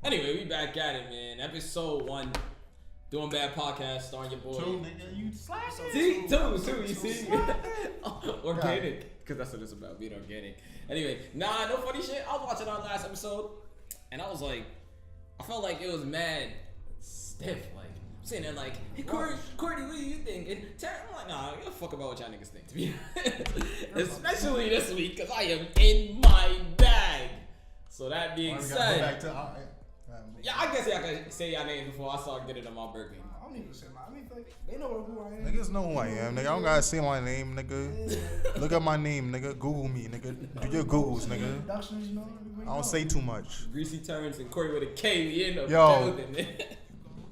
Anyway, we back at it, man. Episode 1. Doing Bad Podcast, starring your boy. 2, nigga, you slacking. See? 2, you see? Organic. Because that's what it's about, being organic. Anyway, no funny shit. I was watching our last episode, and I was like, I felt like it was mad stiff. Like, I'm sitting there like, hey, Courtney, what do you think? And Terry, I'm like, nah, I don't give a fuck about what y'all niggas think, to be honest. Especially this week, because I am in my bag. So that being said, yeah, I guess I could say y'all names before I start getting on my burger. I don't even say my. I mean, like, they know who I am. Niggas know who I am, nigga. I don't gotta say my name, nigga. Look up my name, nigga. Google me, nigga. Do your Googles, nigga. Productions, you know, I don't say too much. Greasy Terrence and Corey with a K, we in the building, man.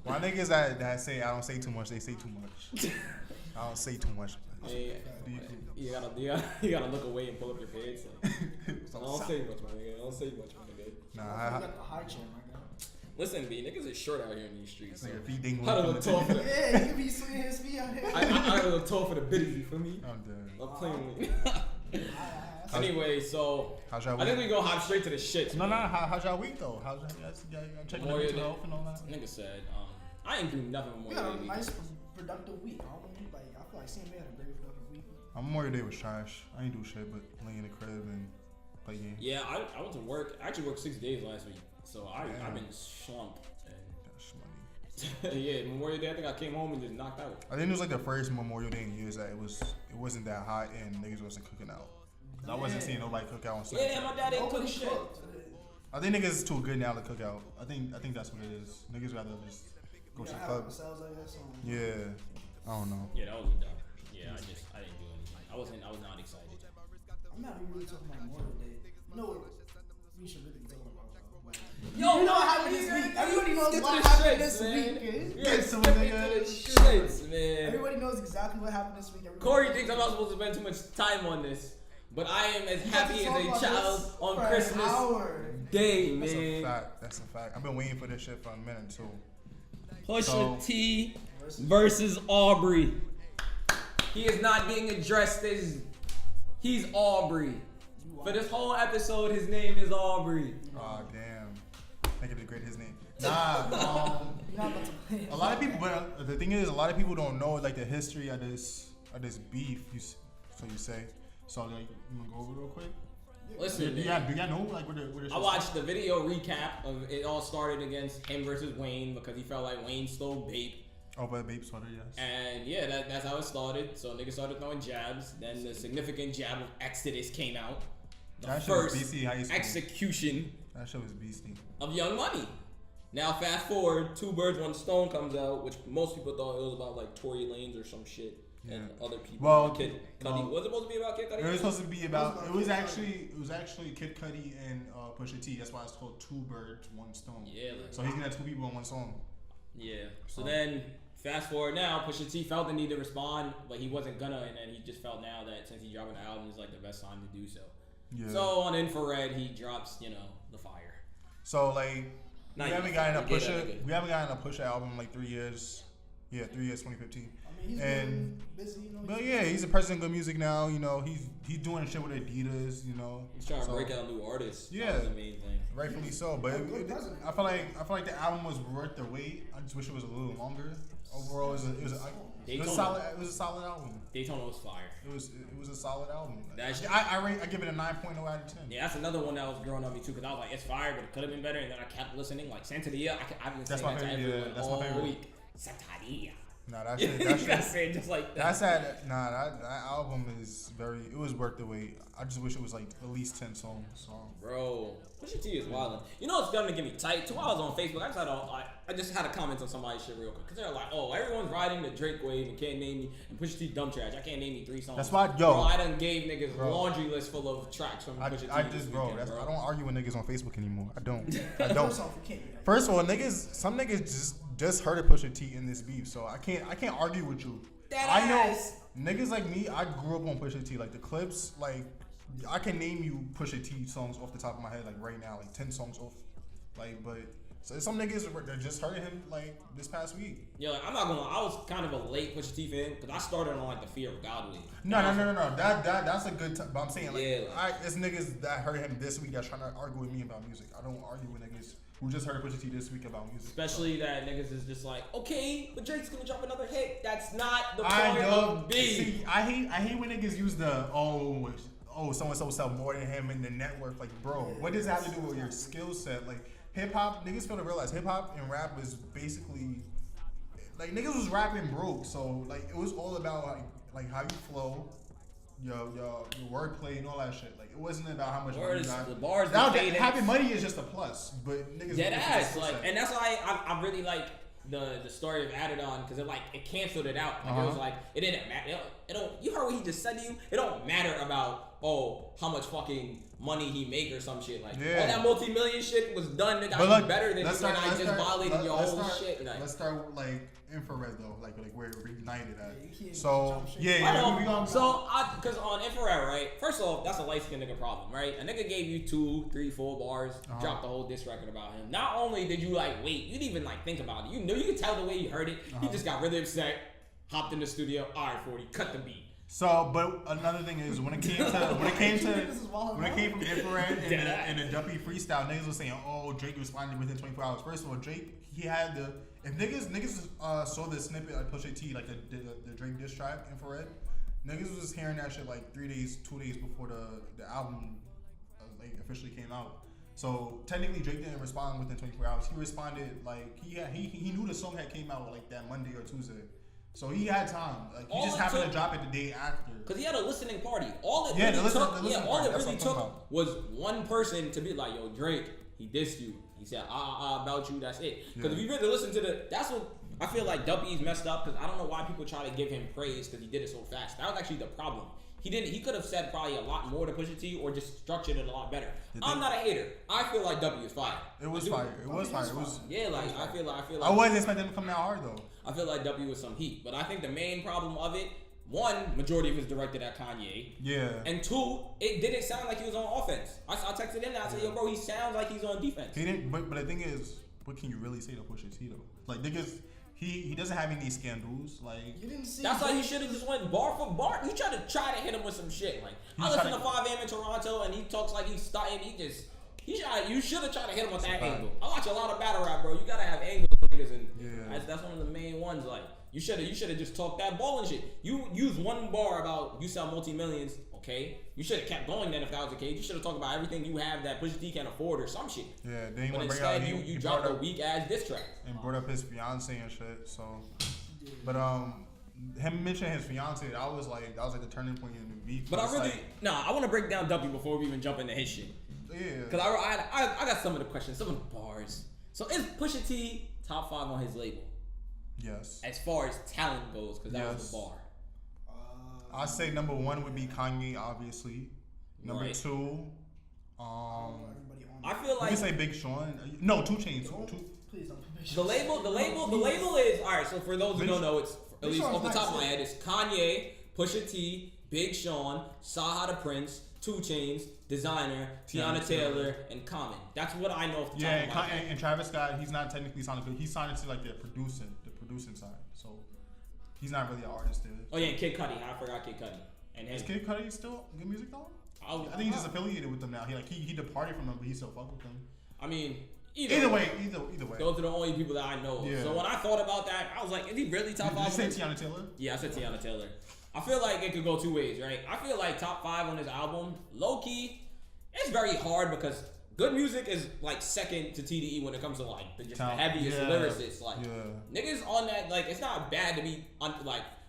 My niggas that say I don't say too much, they say too much. I don't say too much. Yeah, you gotta look away and pull up your pants. Like, I don't say much, my nigga. I don't say much, my nigga. Nah, you got the high chair, my guy. Listen, B, niggas is short out here in these streets. So nigga, feet dingling. I don't look tall for the. Yeah, you can be swinging his feet out here. I don't look tall for the biddies, you feel me? I'm dead. I'm playing with you. Anyway, so how's y'all week? I think we go hop straight to the shit. No, how's y'all week though? How's y'all checking the mental health and all that? Nigga said, I ain't do nothing We more. had a nice, productive week. I don't know, like, I feel like CMA had a very productive week. Memorial Day was trash. I ain't do shit but lay in the crib and play games. Yeah, I went to work. I actually worked 6 days last week, so I've been slumped. That's money. Yeah, Memorial Day, I think I came home and just knocked out. I think it was like the first Memorial Day in years that it wasn't that hot and niggas wasn't cooking out. I wasn't seeing nobody cook out on Sunday. Yeah, my dad ain't cook shit. I think niggas is too good now to cook out. I think that's what it is. Niggas rather just go to the club. Yeah, I don't know. Yeah, that was a dumb. Yeah, I didn't do anything. I was not excited. I'm not really talking about Memorial Day. You know what we should really talk about? Yo, you know what happened this week. Everybody knows what happened this week. Yeah, so shits, man. Everybody knows exactly what happened this week. Corey thinks I'm not supposed to spend too much time on this, but I am as happy as a child on Christmas Day, man. That's a fact. I've been waiting for this shit for a minute too. Pusha T versus Aubrey. He is not being addressed as he's Aubrey. For this whole episode, his name is Aubrey. Oh damn! Make it degrade his name. Nah. A lot of people, but the thing is, a lot of people don't know like the history of this beef. So you say. So like, you wanna go over real quick? Listen, do y'all know like where the I watched the video recap of it. All started against him versus Wayne because he felt like Wayne stole Bape. Oh, but Bape sweater, yes. And yeah, that's how it started. So niggas started throwing jabs. Then the significant jab of Exodus came out. The first execution. That shit was beastie. Of Young Money. Now fast forward, Two Birds, One Stone comes out, which most people thought it was about like Tory Lanez or some shit. Yeah. And other people. Well, Kid Cudi. Was it supposed to be about Kid Cudi? It was supposed to be about. It was actually Kid Cudi and Pusha T. That's why it's called Two Birds, One Stone. Yeah. So he's gonna have two people on one song. Yeah. So then, fast forward now, Pusha T felt the need to respond, but he wasn't gonna, and then he just felt now that since he's dropping the album, is like the best time to do so. Yeah. So on Infrared, he drops, the fire. So like, we haven't gotten a Pusha album in like 3 years. Yeah, 3 years, 2015. He's busy, But yeah, he's a president of good music now. He's doing shit with Adidas. He's trying to break out new artists. Yeah, that's the main thing. Rightfully so. But I feel like the album was worth the wait. I just wish it was a little longer. Overall, it was a solid album. Daytona was fire. It was a solid album. I give it a 9.0 out of 10. Yeah, that's another one that was growing on me too because I was like, it's fire, but it could have been better. And then I kept listening. Like Santeria, I've been saying that to everyone all week. Santeria. Nah, that shit. Say it just like that. That album it was worth the wait. I just wish it was like at least 10 songs. So. Bro, Pusha T is wildin'. You know what's starting to get me tight? 2 hours on Facebook, I just had a comment on somebody's shit real quick. Because they're like, oh, everyone's riding the Drake wave and can't name me. And Pusha T dumb trash. I can't name me 3 songs. That's why, Bro, I done gave niggas laundry list full of tracks from Pusha T. I don't argue with niggas on Facebook anymore. I don't. First of all, some niggas just heard of Pusha T in this beef, so I can't argue with you. I know niggas like me. I grew up on Pusha T. Like the clips, like I can name you Pusha T songs off the top of my head, like right now, like 10 songs off. Like, but so some niggas that just heard of him like this past week. Yeah, like I'm not gonna lie, I was kind of a late Pusha T fan because I started on like the Fear of God wave. No. That's a good time. But I'm saying like, it's niggas that heard him this week that's trying to argue with me about music. I don't argue with niggas who just heard Pusha T this week about music. Especially that niggas is just like, okay, but Drake's gonna drop another hit. That's not the point of B. See, I hate when niggas use the so and so sell more than him in the network. Like, bro, what does that have to do with your skill set? Like, hip hop, niggas fail to realize hip hop and rap is basically like niggas was rapping broke. So like it was all about like how you flow, your wordplay and all that shit. Like it wasn't about how much money you got. The bars, now, having money is just a plus, but niggas dead ass. Like, and that's why I really like the story of Added On because it canceled it out. Like it was like it didn't matter. It don't. You heard what he just said to you. It don't matter about how much fucking money he make or some shit. Like all that multi-million shit was done. It got better than you just violating your whole shit. Like, let's start like infrared though, like where we're ignited at. So because on infrared, right? First off, that's a light skinned nigga problem, right? A nigga gave you 2, 3, 4 bars, dropped the whole diss record about him. Not only did you wait, you didn't even think about it. You know, you could tell the way you heard it. He just got really upset, hopped in the studio. All right, 40, cut the beat. So, but another thing is when it came from infrared and the Duppy freestyle, niggas was saying, "Oh, Drake responded within 24 hours." First of all, Drake, he had the if niggas saw the snippet like Pusha T, like the Drake diss track infrared, niggas was just hearing that shit like 2 days before the album officially came out. So technically, Drake didn't respond within 24 hours. He responded like he knew the song had came out like that Monday or Tuesday. So he had time. Like he just happened to drop it the day after. Cause he had a listening party. All it really took was one person to be like, "Yo, Drake, he dissed you. He said about you. That's it." Cause if you really listen to that's what I feel like Duppy's messed up. Cause I don't know why people try to give him praise because he did it so fast. That was actually the problem. He could have said probably a lot more to Pusha T or just structured it a lot better. I'm not a hater. I feel like W is fire. It was fire. I feel like I wasn't expecting him to come that hard though. I feel like W was some heat, but I think the main problem of it, one, majority of it is directed at Kanye. Yeah. And two, it didn't sound like he was on offense. I texted him and I said, "Yo, bro, he sounds like he's on defense." He didn't. But the thing is, what can you really say to Pusha T though? Like niggas. He doesn't have any scandals. Like you didn't see. That's why he should have just went bar for bar. You try to hit him with some shit. Like I listen to 5 AM in Toronto and he talks like he's starting. You should have tried to hit him with that angle. I watch a lot of battle rap, bro. You gotta have angles, niggas, and that's one of the main ones. Like you should have just talked that ball and shit. You use one bar about you sell multi-millions. Okay, you should have kept going then if that was the case. You should have talked about everything you have that Pusha T can afford or some shit. Yeah, then but instead you dropped a weak ass diss track and brought up his fiance and shit. So, but him mentioning his fiance, that was like the turning point in the beef. But I want to break down W before we even jump into his shit. Yeah, because I got some of the questions, some of the bars. So is Pusha T top 5 on his label? Yes. As far as talent goes, because that was the bar. I say number 1 would be Kanye, obviously. Number 2, I feel like you can say Big Sean. No, 2 Chainz. Please don't. The label is alright. So for those who don't know, it's at least off the top of my head, it's Kanye, Pusha T, Big Sean, Saha the Prince, 2 Chainz, Designer, Tiana Taylor, and Common. That's what I know off the top of my head. And Travis Scott, he's not technically signed, but he's signed to like the producing side. So he's not really an artist there. Oh yeah, and Kid Cudi. I forgot Kid Cudi. And is Kid Cudi still good music though? I think he's just affiliated with them now. He departed from them, but he still fuck with them. I mean, either way. Those are the only people that I know. Yeah. So when I thought about that, I was like, is he really top 5? Did you say Tiana Taylor? Yeah, I said Tiana Taylor. I feel like it could go 2 ways, right? I feel like top 5 on his album, low key, it's very hard because good music is like second to TDE when it comes to like the heaviest lyricists. Like niggas on that, like it's not bad to be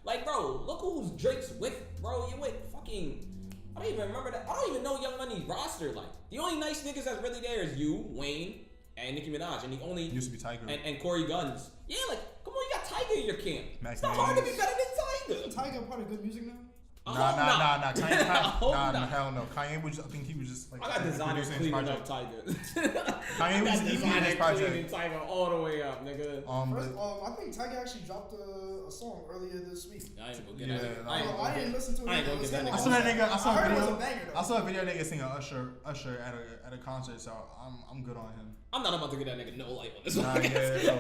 like bro, look who's Drake's with, bro. You with fucking. I don't even remember that. I don't even know Young Money's roster. Like the only nice niggas that's really there is you, Wayne, and Nicki Minaj, and the only used to be Tiger and Corey Guns. Yeah, like come on, you got Tiger in your camp. Max it's not hard to be better than Tiger. Isn't Tiger part of good music now? Nah. Kanye, hell no. Kanye was, I think he was just like. I got Designer cleaning up Tiger. Kanye was EP in his project. Tiger all the way up, nigga. I think Tiger actually dropped a song earlier this week. I ain't gonna get that. I didn't listen to it. I ain't gonna get that. I saw that nigga. I saw a video nigga singing Usher at a concert. So I'm good on him. I'm not about to get that nigga no light on this one.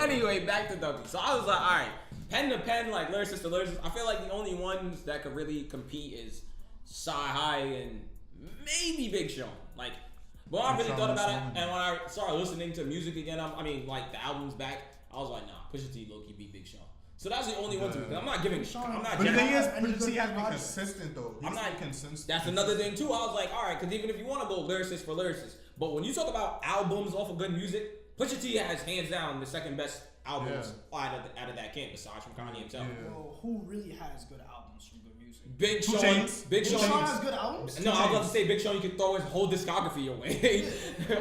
Anyway, back to Dougie. So I was like, all right, pen to pen, like lyricist to lyricist. I feel like the only ones that could really compete is Sci-Hi and maybe Big Sean. Like But I really thought about it, and when I started listening to music again, like the albums back, I was like, nah, Pusha T low-key beat Big Sean. So that's the only one to me. I'm not giving Sean. I'm not. But the thing is, Pusha T has been consistent though. I'm not consistent. That's another thing too. I was like, all right, because even if you want to go lyricist for lyricist, but when you talk about albums off of good music, Pusha T has hands down the second best albums out of that camp, aside from Kanye himself. Yeah. Well, who really has good albums from good music? Big Sean. Big Sean has good albums. No, I was about to say Big Sean. You can throw his whole discography away.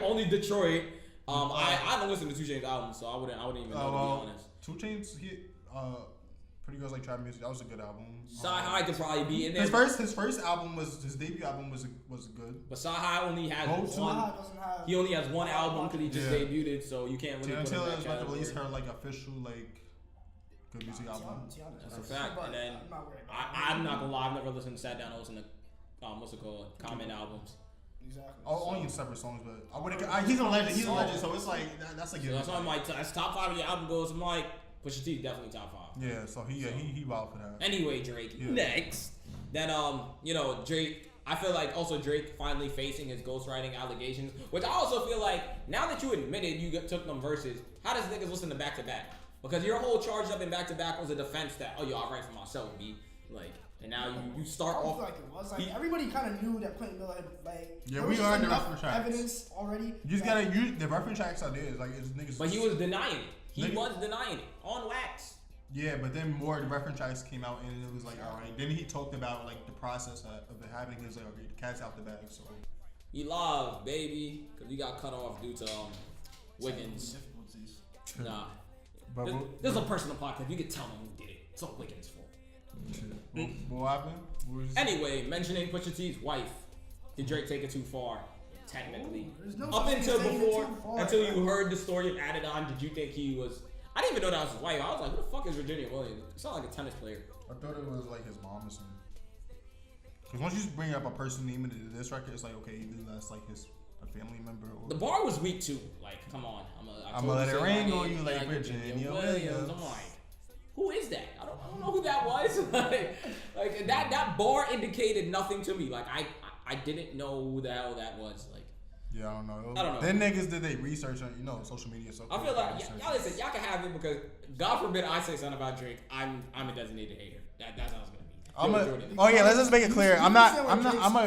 Only Detroit. I don't listen to 2 Chainz albums, so I wouldn't even know to be honest. 2 Chainz Pretty Girls Like Trap Music. That was a good album. Sci-Hi could probably be in there. His first album his debut album was good. But Sci-Hi only has one. He only has one album because he just debuted, so you can't really. Taylor is about to release her like official like good music album. That's a fact. And then I'm not gonna lie, I've never sat down and listened to what's it called, Common albums. Exactly. Only in separate songs, but I wouldn't. He's a legend. He's a legend, so it's like that's like. So that's why that's top 5 of the album goes. I'm like, Pusha T definitely top 5. Yeah, so he wild for that. Anyway, Drake next. Then Drake. I feel like also Drake finally facing his ghostwriting allegations, which I also feel like now that you admitted you took them verses, how does niggas listen to back to back? Because your whole charge up in back to back was a defense that I write for myself, B. Like, and now you start off. I feel like it was like everybody kind of knew that Quentin Miller had like. Yeah, we learned the reference tracks. Evidence already. You just gotta use the reference tracks. Are there? Like it's niggas. But he was denying it. He was denying it on wax. Yeah, but then more reference tracks came out and it was like, all right. Then he talked about like the process of it happening. He was like, okay, the cat's out the bag. So he live, baby, because we got cut off due to Wiggins. Nah, but this is a personal podcast. You can tell them who did it. It's all Wiggins' fault. What happened? Anyway, mentioning Pusha T's wife, did Drake take it too far? Technically, no up until you heard the story of Added On, did you think he was? I didn't even know that was his wife. I was like, who the fuck is Virginia Williams? It sounds like a tennis player. I thought it was like his mom or something. Because once you bring up a person name into this record, it's like, okay, either that's like a family member or. The bar was weak too. Like, come on. I'm gonna let it rain on you like Virginia Williams. I'm like, who is that? I don't know who that was. like that bar indicated nothing to me. Like I didn't know who the hell that was. Like. Yeah, I don't know. Then niggas did their research on social media. So I feel like y'all listen, y'all can have it because God forbid I say something about Drake. I'm a designated hater. That's how it's gonna be. Let's just make it clear. I'm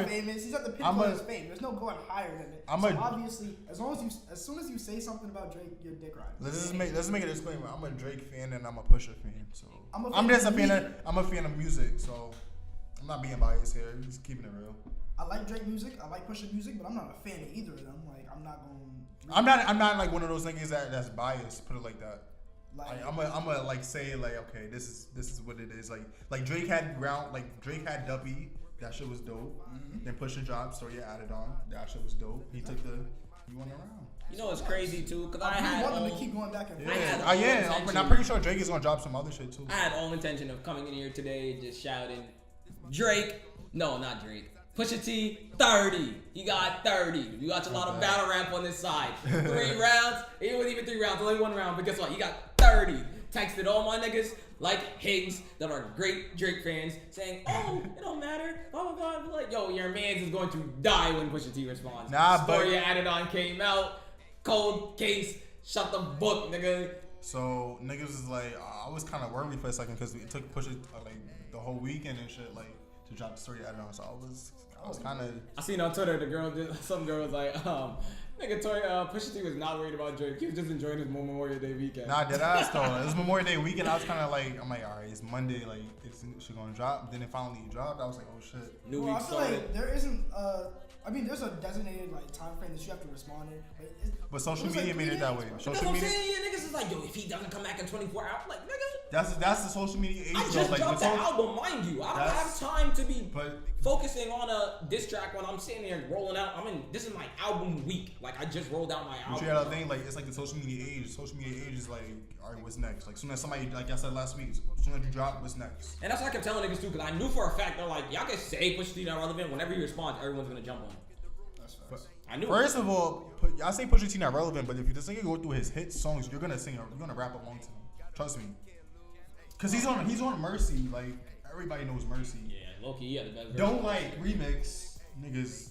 famous. He's at the pinnacle of his fame. There's no going higher than it. Obviously, as soon as you say something about Drake, you're dick riding. Let's make a disclaimer. I'm a Drake fan and I'm a Pusha fan. So I'm just a fan. I'm a fan of music. So I'm not being biased here. I'm just keeping it real. I like Drake music, I like Pusha music, but I'm not a fan of either of them. Like, I'm not going. I'm not like one of those niggas that's biased. Put it like that. Like I'm gonna like say like, okay, this is what it is. Like Drake had Duppy, that shit was dope. Mm-hmm. Then Pusha dropped, so Added On, that shit was dope. He took he went around. You know it's crazy too, cause I want them to keep going back and forth. But I'm pretty sure Drake is gonna drop some other shit too. I had all intention of coming in here today and just shouting, Drake. No, not Drake. Pusha T, 30. He got 30. You watch a lot of battle rap on this side. 3 rounds. It wasn't even 3 rounds, only 1 round. But guess what? He got 30. Texted all my niggas like Higgs that are great Drake fans saying, oh, it don't matter. Blah, blah, blah. I'm like, yo, your man's is going to die when Pusha T responds. Story Added On came out. Cold case. Shut the book, nigga. So, niggas is like, I was kind of worried for a second because it took Pusha like the whole weekend and shit, like, to drop the story Added On. So I was kind of. I seen on Twitter some girl was like, nigga, Pusha T was not worried about Drake. He was just enjoying his Memorial Day weekend. Nah, dead ass though. It was Memorial Day weekend. I was kind of like, I'm like, all right, it's Monday. Like, she gonna drop. Then it finally dropped. I was like, oh shit. New week I feel started. like there isn't. There's a designated like time frame that you have to respond in. But social media made it that way. Social media. Niggas is like, yo, if he doesn't come back in 24 hours, like, nigga. That's the social media age. I just dropped the album, mind you. I don't have time to be focusing on a diss track when I'm sitting there rolling out. This is my album week. Like, I just rolled out my album. But you gotta think, like, it's like the social media age. Social media age is like, all right, what's next? Like, soon as somebody, like I said last week, as soon as you drop, what's next? And that's what I kept telling niggas too, because I knew for a fact they're like, y'all can say Pusha T not relevant. Whenever he responds, everyone's gonna jump on him. I knew. First of all, I say Pusha T not relevant, but if you just go through his hit songs, you're gonna rap along to him. Trust me. Cause he's on Mercy, like everybody knows Mercy. Yeah, low key, the best. Don't like remix niggas.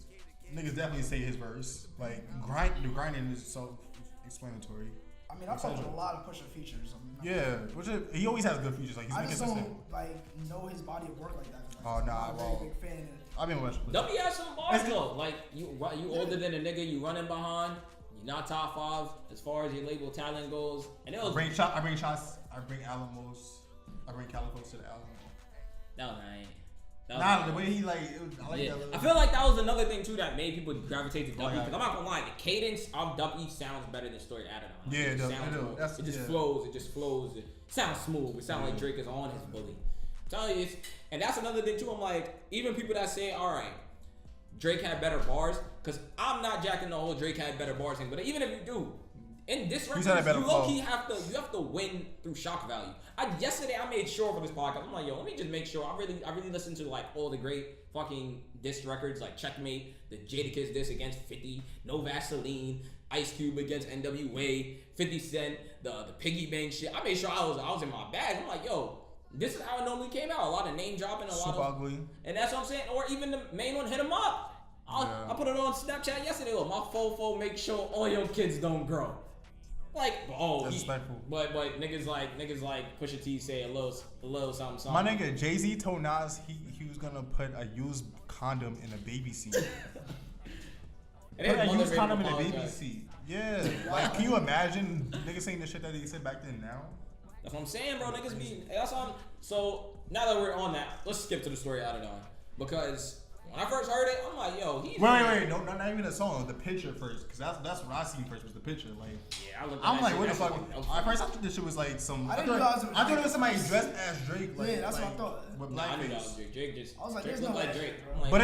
niggas definitely say his verse. Like the grinding is self-explanatory. I mean, I fuck with a lot of Pusha features. He always has good features. Like he's I just consistent. don't like know his body of work like that. Oh nah, I'm a very big fan. I mean, W has some bars though. Like you older than a nigga, you running behind. You're not top 5 as far as your label talent goes. And it was I bring shots. I bring Alamos. I bring Calicos to the Alamo. That was nice. Nah, the way he like, I like that. I feel like that was another thing too that made people gravitate to W. Because I'm not gonna lie, the cadence of W sounds better than Story Adonai. Yeah, it just flows. It just flows. It sounds smooth. It sounds like Drake is on his bully. I'm telling you, and that's another thing too. I'm like, even people that say, all right, Drake had better bars, because I'm not jacking the whole Drake had better bars thing. But even if you do, in this record, you low-key have to win through shock value. Yesterday I made sure for this podcast, I'm like, yo, let me just make sure. I really listened to like all the great fucking diss records, like Checkmate, the Jadakiss diss against 50, No Vaseline, Ice Cube against NWA, 50 Cent, the Piggy Bank shit. I made sure I was in my bag. I'm like, yo, this is how it normally came out. A lot of name dropping, a lot of ugly. And that's what I'm saying. Or even the main one, Hit 'Em Up. I put it on Snapchat yesterday. My fofo make sure all your kids don't grow. Like, disrespectful. But niggas like Pusha T say a little something. My nigga Jay-Z told Nas he was gonna put a used condom in a baby seat. Put a used condom in a baby seat. Yeah. Like, can you imagine niggas saying the shit that they said back then now? That's what I'm saying, bro. Niggas be. So now that we're on that, let's skip to the story out of Adonai, because when I first heard it, I'm like, yo, he's wait, no, not even a song, the picture first, because that's what I seen first was the picture. Like, I'm like, what the fuck? At first, I thought this shit was like some. I thought it was somebody dressed as Drake. Like, that's what I thought. With blackface. I knew that was Drake. Drake just. I was like, Drake there's no like Drake. But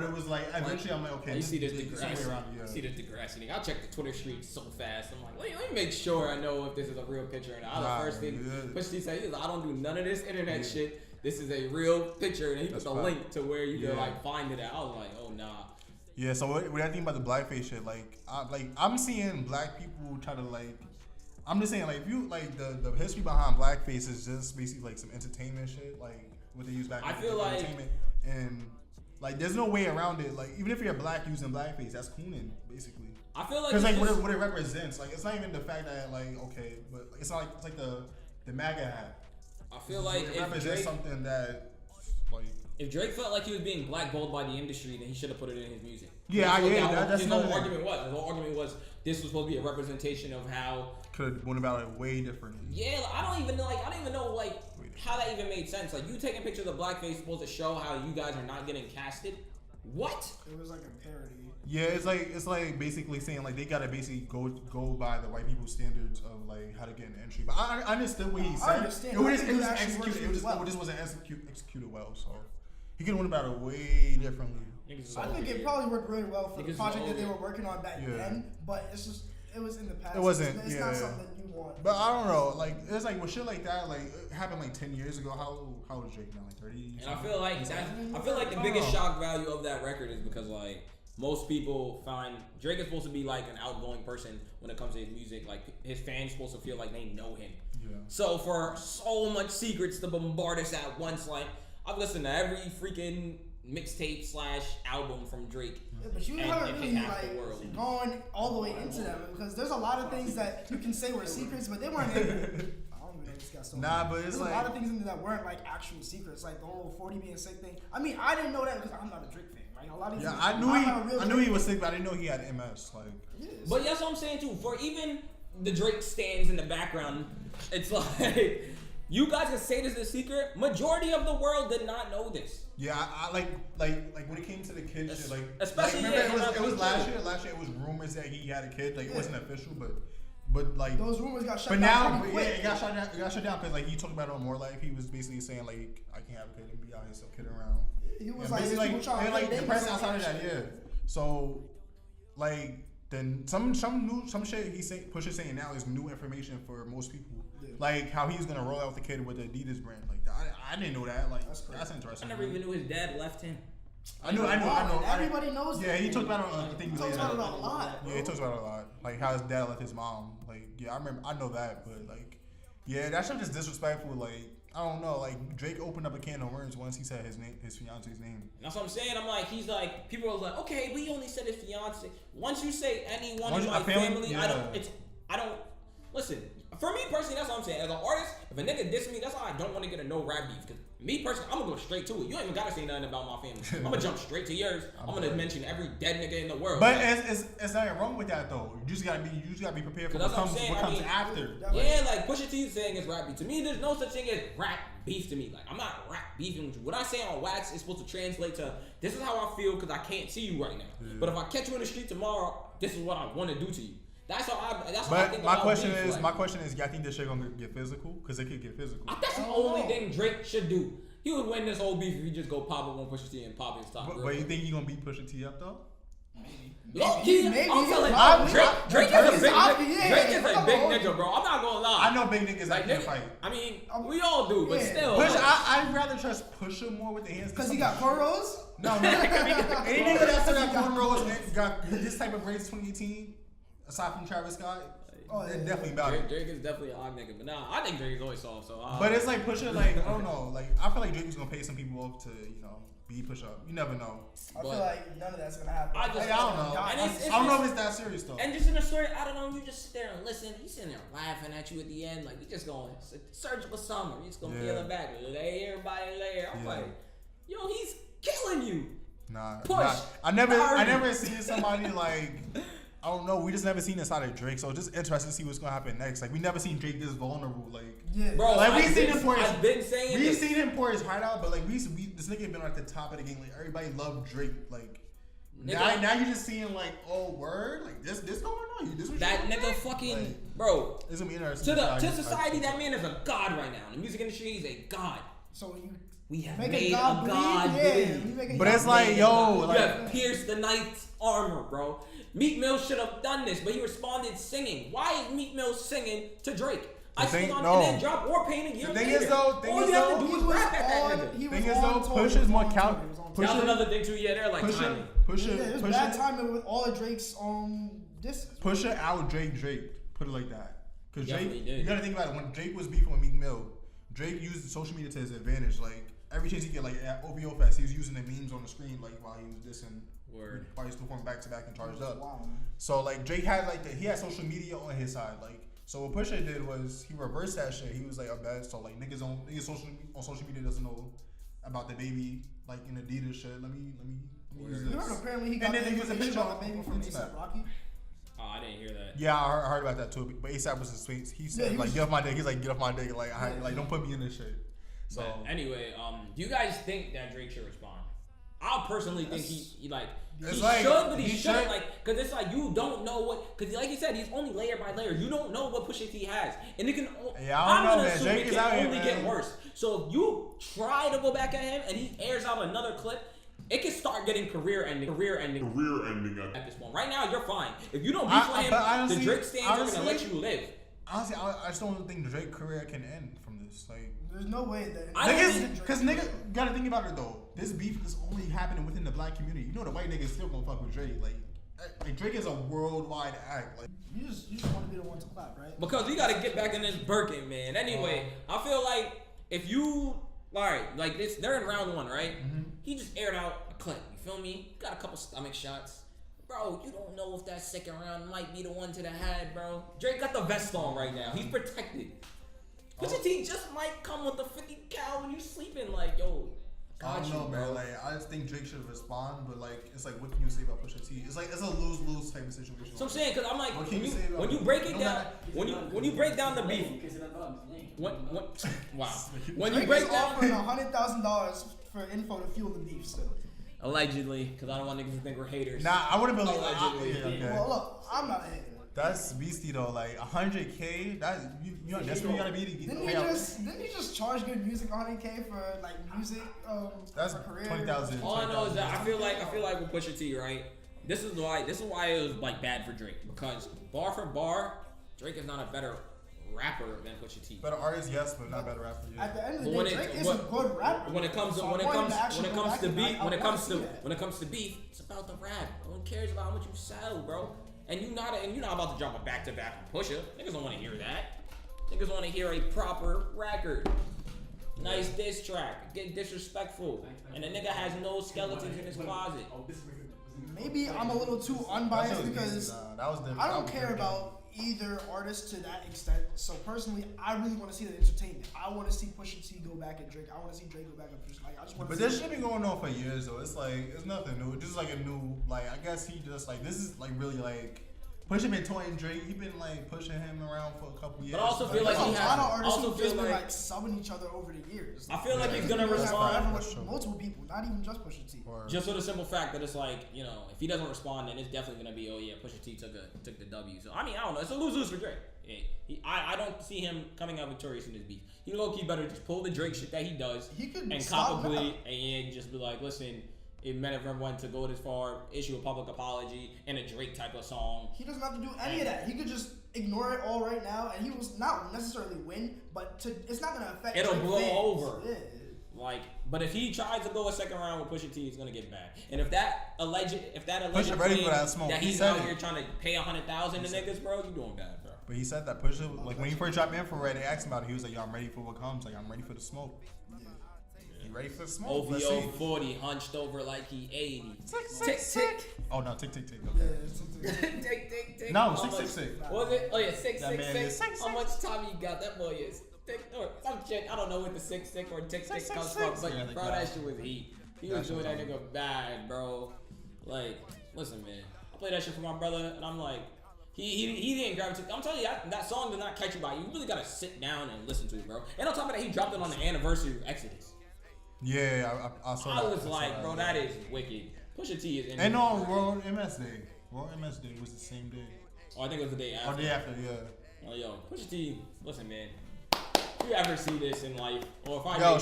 it was like eventually I'm like, okay. You see this Degrassi. You see this Degrassi. I'll check the Twitter streets so fast. I'm like, let me make sure I know if this is a real picture. And the first thing Pusha T said, I don't do none of this internet shit. This is a real picture, and he put the link to where you can like find it at. I was like, oh nah. Yeah. So what I think about the blackface shit, I'm seeing black people try to like. I'm just saying, like, if you like the history behind blackface is just basically like some entertainment shit, like what they use back. I feel like entertainment, and like there's no way around it. Like even if you're black using blackface, that's cooning basically. I feel like because like what it represents, like it's not even the fact that like okay, but it's not like it's like the MAGA hat. I feel like it represents something that, like, if Drake felt like he was being blackballed by the industry, then he should have put it in his music. Yeah, that's his whole argument was. His whole argument was this was supposed to be a representation of how could have went about it way differently. Yeah, I don't even know how that even made sense. Like you taking pictures of blackface supposed to show how you guys are not getting casted. What? It was like a parody. Yeah, it's like basically saying like they gotta basically go by the white people's standards of like how to get an entry. But I understood what he said. I understand. It just wasn't executed well. So he could have went about it way differently. So, I think it probably worked really well for the project that they were working on back then. But it's just it was in the past. It wasn't. It's not something that you want. But I don't know. Like it's like with shit like that. Like it happened like 10 years ago. How old is Drake now? Like 30. And I feel like the biggest shock value of that record is because like. Most people find Drake is supposed to be like an outgoing person when it comes to his music. Like his fans supposed to feel like they know him. Yeah. So for so much secrets to bombard us at once, like I've listened to every freaking mixtape / album from Drake. Yeah, but you haven't really like gone all the way into them because there's a lot of things that you can say were secrets, but they weren't. But it's like a lot of things in there that weren't like actual secrets, like the whole 40 being sick thing. I mean, I didn't know that because I'm not a Drake fan. Like a lot of I knew he was sick, but I didn't know he had MS. Like, but that's what I'm saying too. For even the Drake stands in the background, it's like you guys can say this is a secret. Majority of the world did not know this. Yeah, I like when it came to the kid shit, like especially it was last year. Last year it was rumors that he had a kid. Like it wasn't official, but like those rumors got shut down. But now, it got shut down because like he talked about it on More Life. He was basically saying like I can't have a kid and be out here, some kid around. He was like the press outside of that, yeah. So, like, then some shit Pusha saying now is new information for most people. Yeah. Like how he's gonna roll out the kid with the Adidas brand. Like I didn't know that. Like that's interesting. I never even knew his dad left him. I know. Everybody knows. Yeah, he talked about it. I think he talks about it a lot. Yeah, he talks about it a lot. Like how his dad left his mom. Like I know that, but like that shit is disrespectful. Like I don't know. Like Drake opened up a can of worms once he said his fiance's name. That's what I'm saying. I'm like, he's like, people are like, okay, we only said his fiance. Once you say anyone in my family, yeah. I don't. Listen, for me personally, that's what I'm saying. As an artist, if a nigga diss me, that's why I don't want to get a no rap beef. Cause me personally, I'm gonna go straight to it. You ain't even gotta say nothing about my family. I'm gonna jump straight to yours. I'm gonna mention every dead nigga in the world. But it's nothing wrong with that though. You just gotta be prepared for what comes after. Yeah, like Pusha T saying it's rap beef. To me, there's no such thing as rap beef to me. Like I'm not rap beefing with you. What I say on wax is supposed to translate to this is how I feel because I can't see you right now. Yeah. But if I catch you in the street tomorrow, this is what I want to do to you. That's how I think my question is, y'all think this shit gonna get physical? Because it could get physical. That's the only thing Drake should do. He would win this whole beef if he just go pop up on Pusha T and pop his top. But you think he gonna beat Pusha T up though? Maybe. I'm telling you, Drake is a big nigga, bro. I'm not gonna lie. I know big niggas like can't fight. I mean, we all do, but still. I'd rather trust Pusha more with the hands. Because he got cornrows? No, any nigga that's got cornrows and got this type of braids 2018, aside from Travis Scott, they're definitely about it. Drake is definitely a odd nigga, but nah, I think Drake is always soft. So, but it's like Pusha, like I don't know, like I feel like Drake was gonna pay some people off to beat Pusha up. You never know. I feel like none of that's gonna happen. I don't know. I don't know if it's that serious though. And just in the story, I don't know. You just sit there and listen. He's sitting there laughing at you at the end, like we just going surgical summer. You just gonna feel it back. Everybody there. I'm like, yo, he's killing you. Nah, push. I never seen somebody like. I don't know. We just never seen inside of Drake, so it's just interesting to see what's gonna happen next. Like we never seen Drake this vulnerable. Like, bro, like we've seen him pour his heart out, but like this nigga been at the top of the game. Like everybody loved Drake. Like now you just seeing like, oh word, like this going on. This that nigga fucking like, bro. It's gonna be interesting. To society, that man is a god right now. In the music industry, he's a god. So we have made a god bleed. But it's like, yo, you have pierced the knight's armor, bro. Meek Mill should have done this, but he responded singing. Why is Meek Mill singing to Drake? I sing on and then drop or paint a year later. Thing is though, Pusha's more count. That's another thing too. Yeah, they're like timing. It was bad timing with all of Drake's discs. Pusha out Drake. Put it like that. Because Drake, you gotta think about it. When Drake was beefing with Meek Mill, Drake used social media to his advantage. Like every chance he get, like at OVO Fest, he was using the memes on the screen, like while he was dissing. Word. While he was performing back to back and charged up. Wow. So like Drake had he had social media on his side. Like so what Pusha did was he reversed that shit. He was like, I bet. So like niggas on social media doesn't know about the baby like in Adidas shit. Let me use this. You heard apparently he got the information on the baby from A$AP Rocky. Oh, I didn't hear that. Yeah, I heard about that too. But A$AP was sweet. He said like, get off my dick. He's like, get off my dick. Like don't put me in this shit. So but anyway, do you guys think that Drake should respond? I personally think he should, but he shouldn't. Like, cause it's like you don't know what, cause like you said, he's only layer by layer. You don't know what Pusha T has, and it can. I'm gonna assume it can only get worse. So if you try to go back at him, and he airs out another clip, it can start getting career ending at this point. Right now, you're fine. If you don't beef with him, honestly, the Drake stands are gonna let you live. Honestly, I just don't think Drake's career can end from this. Like, there's no way that niggas gotta think about it though. This beef is only happening within the black community. You know the white niggas still gonna fuck with Drake. Like Drake is a worldwide act. Like you just want to be the one to clap, right? Because you gotta get back in this Birkin, man. Anyway, I feel like if you like this, they're in round 1, right? Mm-hmm. He just aired out a clip. You feel me? Got a couple stomach shots. Bro, you don't know if that second round might be the one to the head, bro. Drake got the vest on right now. He's protected. Pusha T just might come with the 50 cal when you sleeping. Like, yo, I don't know, bro. Like, I just think Drake should respond, but like, it's like, what can you say about Pusha T? It's like, it's a lose-lose type of situation. So I'm saying, cause I'm like, when you break it down, when you break down the beef, wow, when you break down, offering $100,000 for info to fuel the beef still. Allegedly, because I don't want niggas to think we're haters. Nah, I wouldn't believe allegedly. Okay. Well, look, I'm not a hater. That's beastie though. Like $100K. That's what you gotta be to get. Didn't he just charge good music $100K for like music? That's for career. 20,000. All I know is that I feel like with Pusha T, right? This is why it was like bad for Drake, because bar for bar, Drake is not a better rapper than Pusha T. Better artist, yes, but not better rapper. Yeah. At the end of the day, Drake is a good rapper. When it comes to beef, it's about the rap. No one cares about how much you sell, bro. And you're not about to drop a back-to-back with Pusha. Niggas don't want to hear that. Niggas want to hear a proper record. Nice diss track. Get disrespectful. And the nigga has no skeletons in his closet. Maybe I'm a little too unbiased because I don't care about either artist to that extent. So personally, I really want to see the entertainment. I want to see Pusha T go back at Drake. I want to see Drake go back at Pusha. Like I just want to. But this shit been going on for years though. It's like it's nothing new. This is like a new I guess he just like this is like really like. Pusha been toying Drake. He been like pushing him around for a couple years. But I also feel like he has. A lot of artists who've just been like subbing each other over the years. I feel like he's gonna respond with multiple people, not even just Pusha T. Just for the simple fact that it's like if he doesn't respond, then it's definitely gonna be Pusha T took the W. So I mean I don't know. It's a lose for Drake. I don't see him coming out victorious in this beef. He low key better just pull the Drake shit that he does and cop a plea and just be like, listen. It meant if everyone to go this far, issue a public apology and a Drake type of song. He doesn't have to do any of that. He could just ignore it all right now, and he will not necessarily win, but it's not gonna affect. It'll Drake blow fans. over. Yeah. But if he tries to go a second round with Pusha T, it's gonna get bad. And if that alleged Pusha ready for that smoke. That he's out here trying to pay 100,000 to niggas, bro, you doing bad, bro. But he said that Pusha, like when he first dropped Infrared, they asked him about it. He was like, "Yo, I'm ready for what comes. Like I'm ready for the smoke." Ready for the smoke? OVO 40, hunched over like he 80. Tick. Oh no, tick. Okay. Tick. No, 666. What was it? Oh yeah, 666. How much time you got? That boy is tick or some shit. I don't know what the 6 or tick comes from, but bro, that shit was heat. He was doing that nigga bad, bro. Like, listen, man. I play that shit for my brother, and I'm like, he didn't gravitate. I'm telling you, that song did not catch you by. You really gotta sit down and listen to it, bro. And on top of that, he dropped it on the anniversary of Exodus. Yeah, I saw that. I was like, bro, that is wicked. Pusha T is in. And on World MS Day. World MS Day was the same day. Oh, I think it was the day after. Oh, day after, yeah. Oh, yo, Pusha T, listen, man. If you ever see this in life, or if I I'll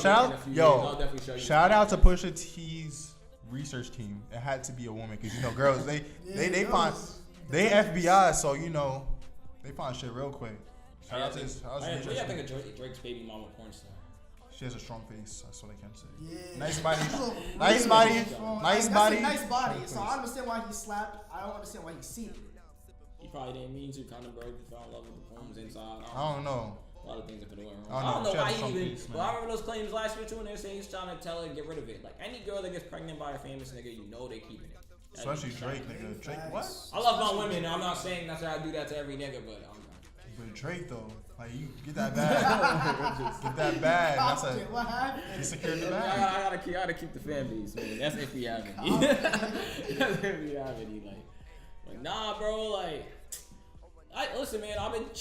definitely show you. Shout out to Pusha T's research team. It had to be a woman because girls they find they FBI, so they find shit real quick. Shout out to his research team. I think of Drake's baby mama porn star. She has a strong face. That's what I can say. Yeah. Nice body. Nice body. Nice body. So I understand why he slapped. I don't understand why he seen it. He probably didn't mean to. Kind of broke. He fell in love with the poems inside. I don't know. A lot of things that could have went wrong. I don't know why he even. Well, I remember those claims last year too, and they're saying he's trying to tell her to get rid of it. Like any girl that gets pregnant by a famous nigga, they keeping it. Especially Drake, nigga. Drake, what? I love my women. I'm not saying that's how I do that to every nigga, but I'm not. But Drake though, like you get that bag, get that bag. That's What happened? He secured the bag. I gotta keep the fan base, man. That's if we have any. That's if we have any. Like nah, bro. Like, listen, man. I've been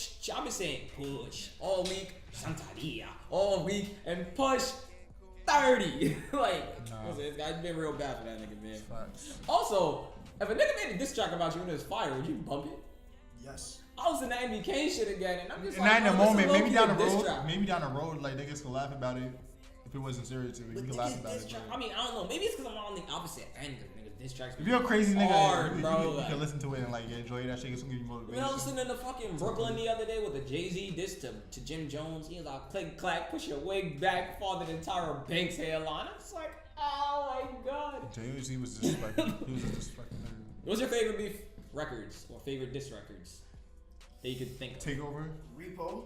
saying push all week, Santaria all week, and push 30. Listen, this guy's been real bad for that nigga, man. Facts. Also, if a nigga made a diss track about you and it was fire, would you bump it? Yes. I was in the MBK shit again, and I'm just not in the moment. Maybe down the road, like niggas could laugh about it if it wasn't serious. We could laugh about it. I mean, I don't know. Maybe it's because I'm on the opposite end of niggas. Diss tracks. If you're a crazy nigga, hard, bro, you can listen to it and enjoy that shit. It's gonna give you motivation. I was listening to fucking Brooklyn the other day with the Jay-Z diss to Jim Jones. He was like, click clack, push your wig back, father the entire Banks hairline. I'm just like, oh my god. Jay-Z was just he was just fucking. What's your favorite beef records or favorite diss records that you could think of? Takeover. Repo.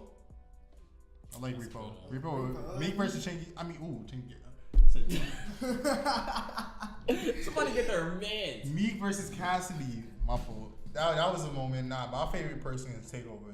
I like Repo. Repo. Meek versus Chingy. I mean, Chingy. Somebody get their man. Meek versus Cassidy. My fault. That was a moment. Nah, my favorite person is Takeover.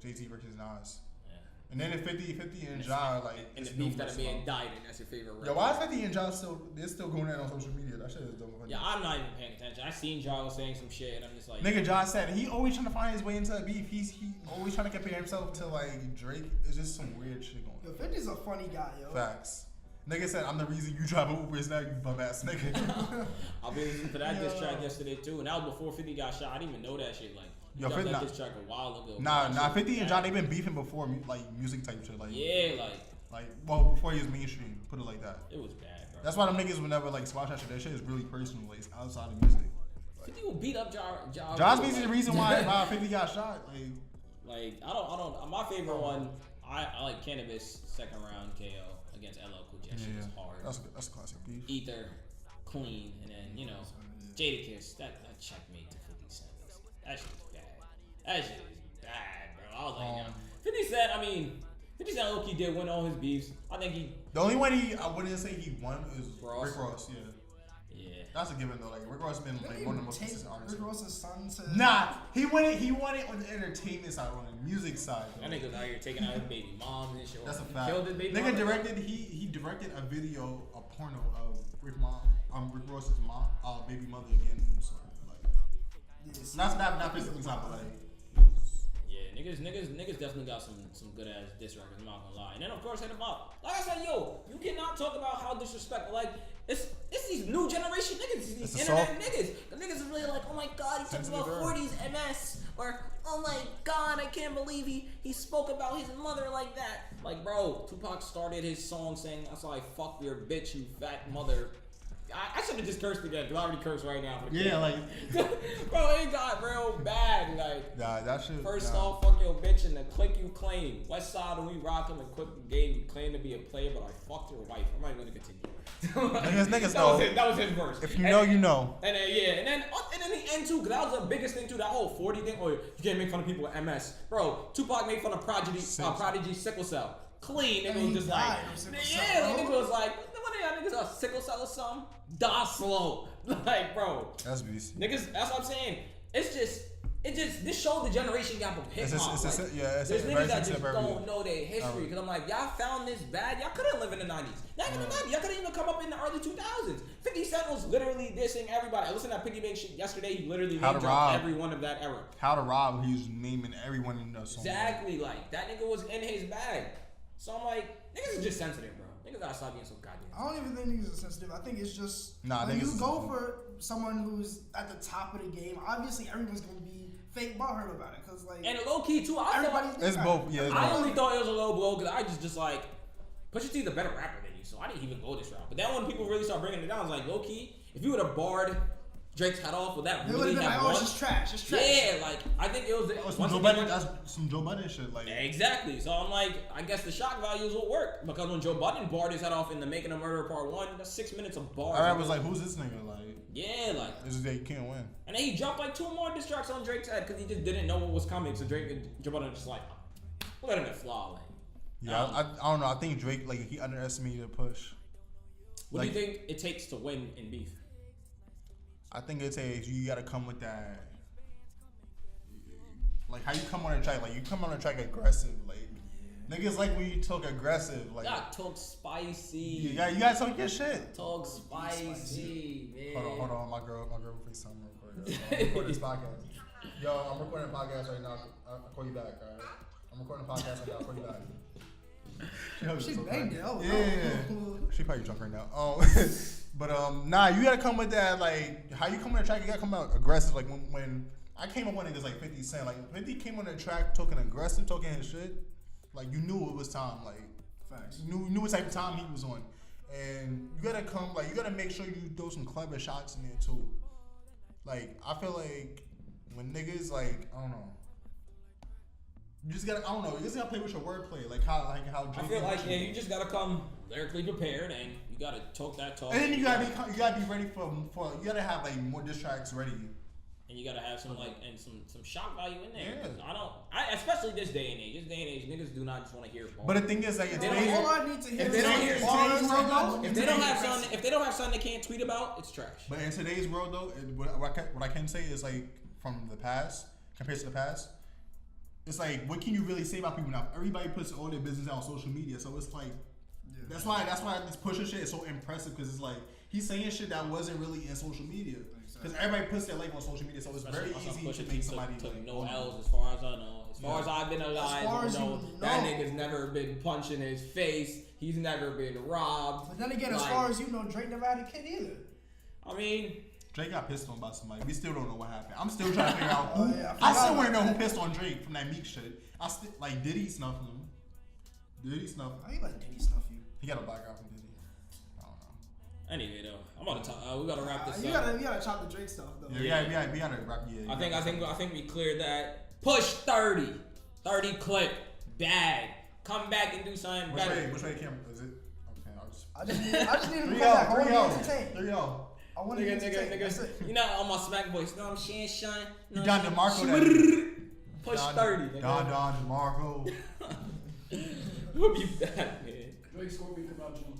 Jay-Z versus Nas. Yeah. And then if 50 and Ja, and the beef that are being died, and that's your favorite record. Yo, why is 50 and Ja still going out on social media? That shit is dumb. Yeah, I'm not even paying attention. I seen Ja was saying some shit, and I'm just like, nigga, Ja said he always trying to find his way into a beef. He always trying to compare himself to Drake. It's just some weird shit going on. Yo, 50's a funny guy, yo. Facts. Nigga said, I'm the reason you drive Uber is now, you bum ass nigga. I've been listening to that diss track yesterday too, and that was before 50 got shot. I didn't even know that shit. Yo, 50 that diss track a while ago. Nah, 50 and John, they been beefing before, music type shit. Before he was mainstream, put it like that. It was bad, bro. That's why them niggas would never squash that shit. That shit is really personal, outside of music. 50 will beat up Ja. Ja's music is the reason why 50 got shot. I don't. My favorite one, I like Cannabis second round KO against LL Cool J. Shit was hard. That's classic beef. Ether, Clean, and then Jadakiss. That checkmate to 50 Cent. That shit was bad. That shit was bad, bro. I was like, 50 Cent. I mean, 50 Cent low-key did win all his beefs. I think he... The only one I wouldn't say he won is Ross. Rick Ross, yeah. Yeah. That's a given though. Like Rick Ross has been like one of the most consistent artists. Rick Ross's son to... Nah, he won it on the entertainment side, on the music side. That nigga's out here taking out his baby mom and shit. That's a fact. Killed his baby Nigga mom. directed he directed a video, a porno of Rick Ross's mom, baby mother again. So like, Yes. not physically, but like. Yeah, niggas definitely got some good ass diss records. I'm not gonna lie. And then of course hit him up. Like I said, yo, you cannot talk about how disrespectful. Like it's these new generation niggas, these internet niggas. The niggas is really like, oh my god, he talks about 40s MS, or oh my god, I can't believe he spoke about his mother like that. Like bro, Tupac started his song saying, "That's why I fuck your bitch, you fat mother." I should have just cursed again, because I already cursed right now. Yeah, like... Bro, it got real bad. Like, that shit... First off, fuck your bitch and the click you claim. West Side, we rock him and quick game. You claim to be a player, but I fucked your wife. I'm not even going to continue. Niggas know. That was his verse. If you know, you know. And then, yeah, and then the end too, because that was the biggest thing too, that whole 40 thing. Oh, you can't make fun of people with MS. Bro, Tupac made fun of Prodigy sickle cell. Clean, nigga was just like... Yeah, nigga was like... What are y'all niggas a sickle cell or something? Die slow. Like, bro. That's beast. Niggas, that's what I'm saying. This showed the generation gap of hip hop. There's niggas that just don't know their history. Because I'm like, y'all found this bad. Y'all couldn't live in the 90s. Not even the 90s. Y'all couldn't even come up in the early 2000s. 50 Cent was literally dissing everybody. I listened to that Piggy Bank shit yesterday. He literally named everyone of that era. How to Rob, he was naming everyone in the song. Exactly. Like, that nigga was in his bag. So I'm like, niggas is just sensitive, bro. Niggas gotta stop being so goddamn sensitive. I don't even think niggas are sensitive. I think it's just when you go for someone who's at the top of the game, obviously everyone's gonna be fake butthurt about it. Cause like, and low key too, I thought it's both. Yeah, I only thought it was a low blow because I just like Pusha T's a better rapper than you, so I didn't even go this route. But then when people really start bringing it down, I was like, low key, if you would have barred Drake's head off, would that really have won? It's just trash. It's trash. Yeah, like I think it was some Joe Budden. That's some Joe Budden shit. Like exactly. So I'm like, I guess the shock values will work because when Joe Budden barred his head off in the Making a Murderer Part 1, that's 6 minutes of bars. I was like, who's this nigga? Like yeah, like this is that you can't win. And then he dropped like 2 more diss tracks on Drake's head because he just didn't know what was coming. So Joe Budden was just like, let him fly. Like, yeah, I don't know. I think Drake like he underestimated the push. What do you think it takes to win in beef? I think it takes you gotta come with that, like how you come on a track. Like you come on a track aggressive. Like niggas like when you talk aggressive. Like talk spicy. Yeah, you gotta talk your shit. Talk spicy, man. Hold on, my girl, please tell me real quick. I'm recording this podcast. Yo, I'm recording a podcast right now. I'll call you back. Alright, I'm recording a podcast right now. I'll call you back. She banged it. Yeah. She probably drunk right now. But nah, you gotta come with that. Like how you come on the track, you gotta come out aggressive. Like when I came up with niggas like 50 Cent, like 50 came on the track talking aggressive, talking his shit. Like you knew it was time. Like facts. You knew what type of time he was on, and you gotta come. Like you gotta make sure you throw some clever shots in there too. Like I feel like when niggas like I don't know. You just gotta, I don't know, you just gotta play with your wordplay, like how I feel like you just gotta come lyrically prepared and you gotta talk that talk. And then you gotta be ready for you gotta have like more diss tracks ready. And you gotta have some like and some shock value in there. Yeah. Especially this day and age. This day and age, niggas do not just want to hear bars. But the thing is like all I need to hear if they don't have something they can't tweet about, it's trash. But in today's world though, what I can say is like from the past compared to the past. It's like, what can you really say about people now? Everybody puts all their business out on social media, so it's like, that's why this Pusha shit is so impressive because it's like he's saying shit that wasn't really in social media because everybody puts their life on social media, so it's very easy to make somebody took like, no L's as far as I know. As far as I've been alive, that nigga's never been punched in his face. He's never been robbed. But then again, as far as you know, Drake never had a kid either. I mean. Drake got pissed on by somebody. We still don't know what happened. I'm still trying to figure out who. I still want to know who pissed on Drake from that Meek shit. Did he snuff him? Did he snuff him? I like Did he snuff you? He got a black out from Diddy. I don't know. Anyway, though, I'm about to talk. We gotta wrap this up. You gotta chop the Drake stuff though. Yeah, we gotta wrap. Yeah. I think we cleared that. Push 30 clip, bag. Come back and do something better. Which way camera is it? Okay, I just need him to come back. I want to be entertained. 3-0. I want to nigga. You know, on my smack voice. You know what I'm saying, Sean? You Don DeMarco that. Push 30. Don DeMarco. would be bad, man. Drake Scorpion come out June.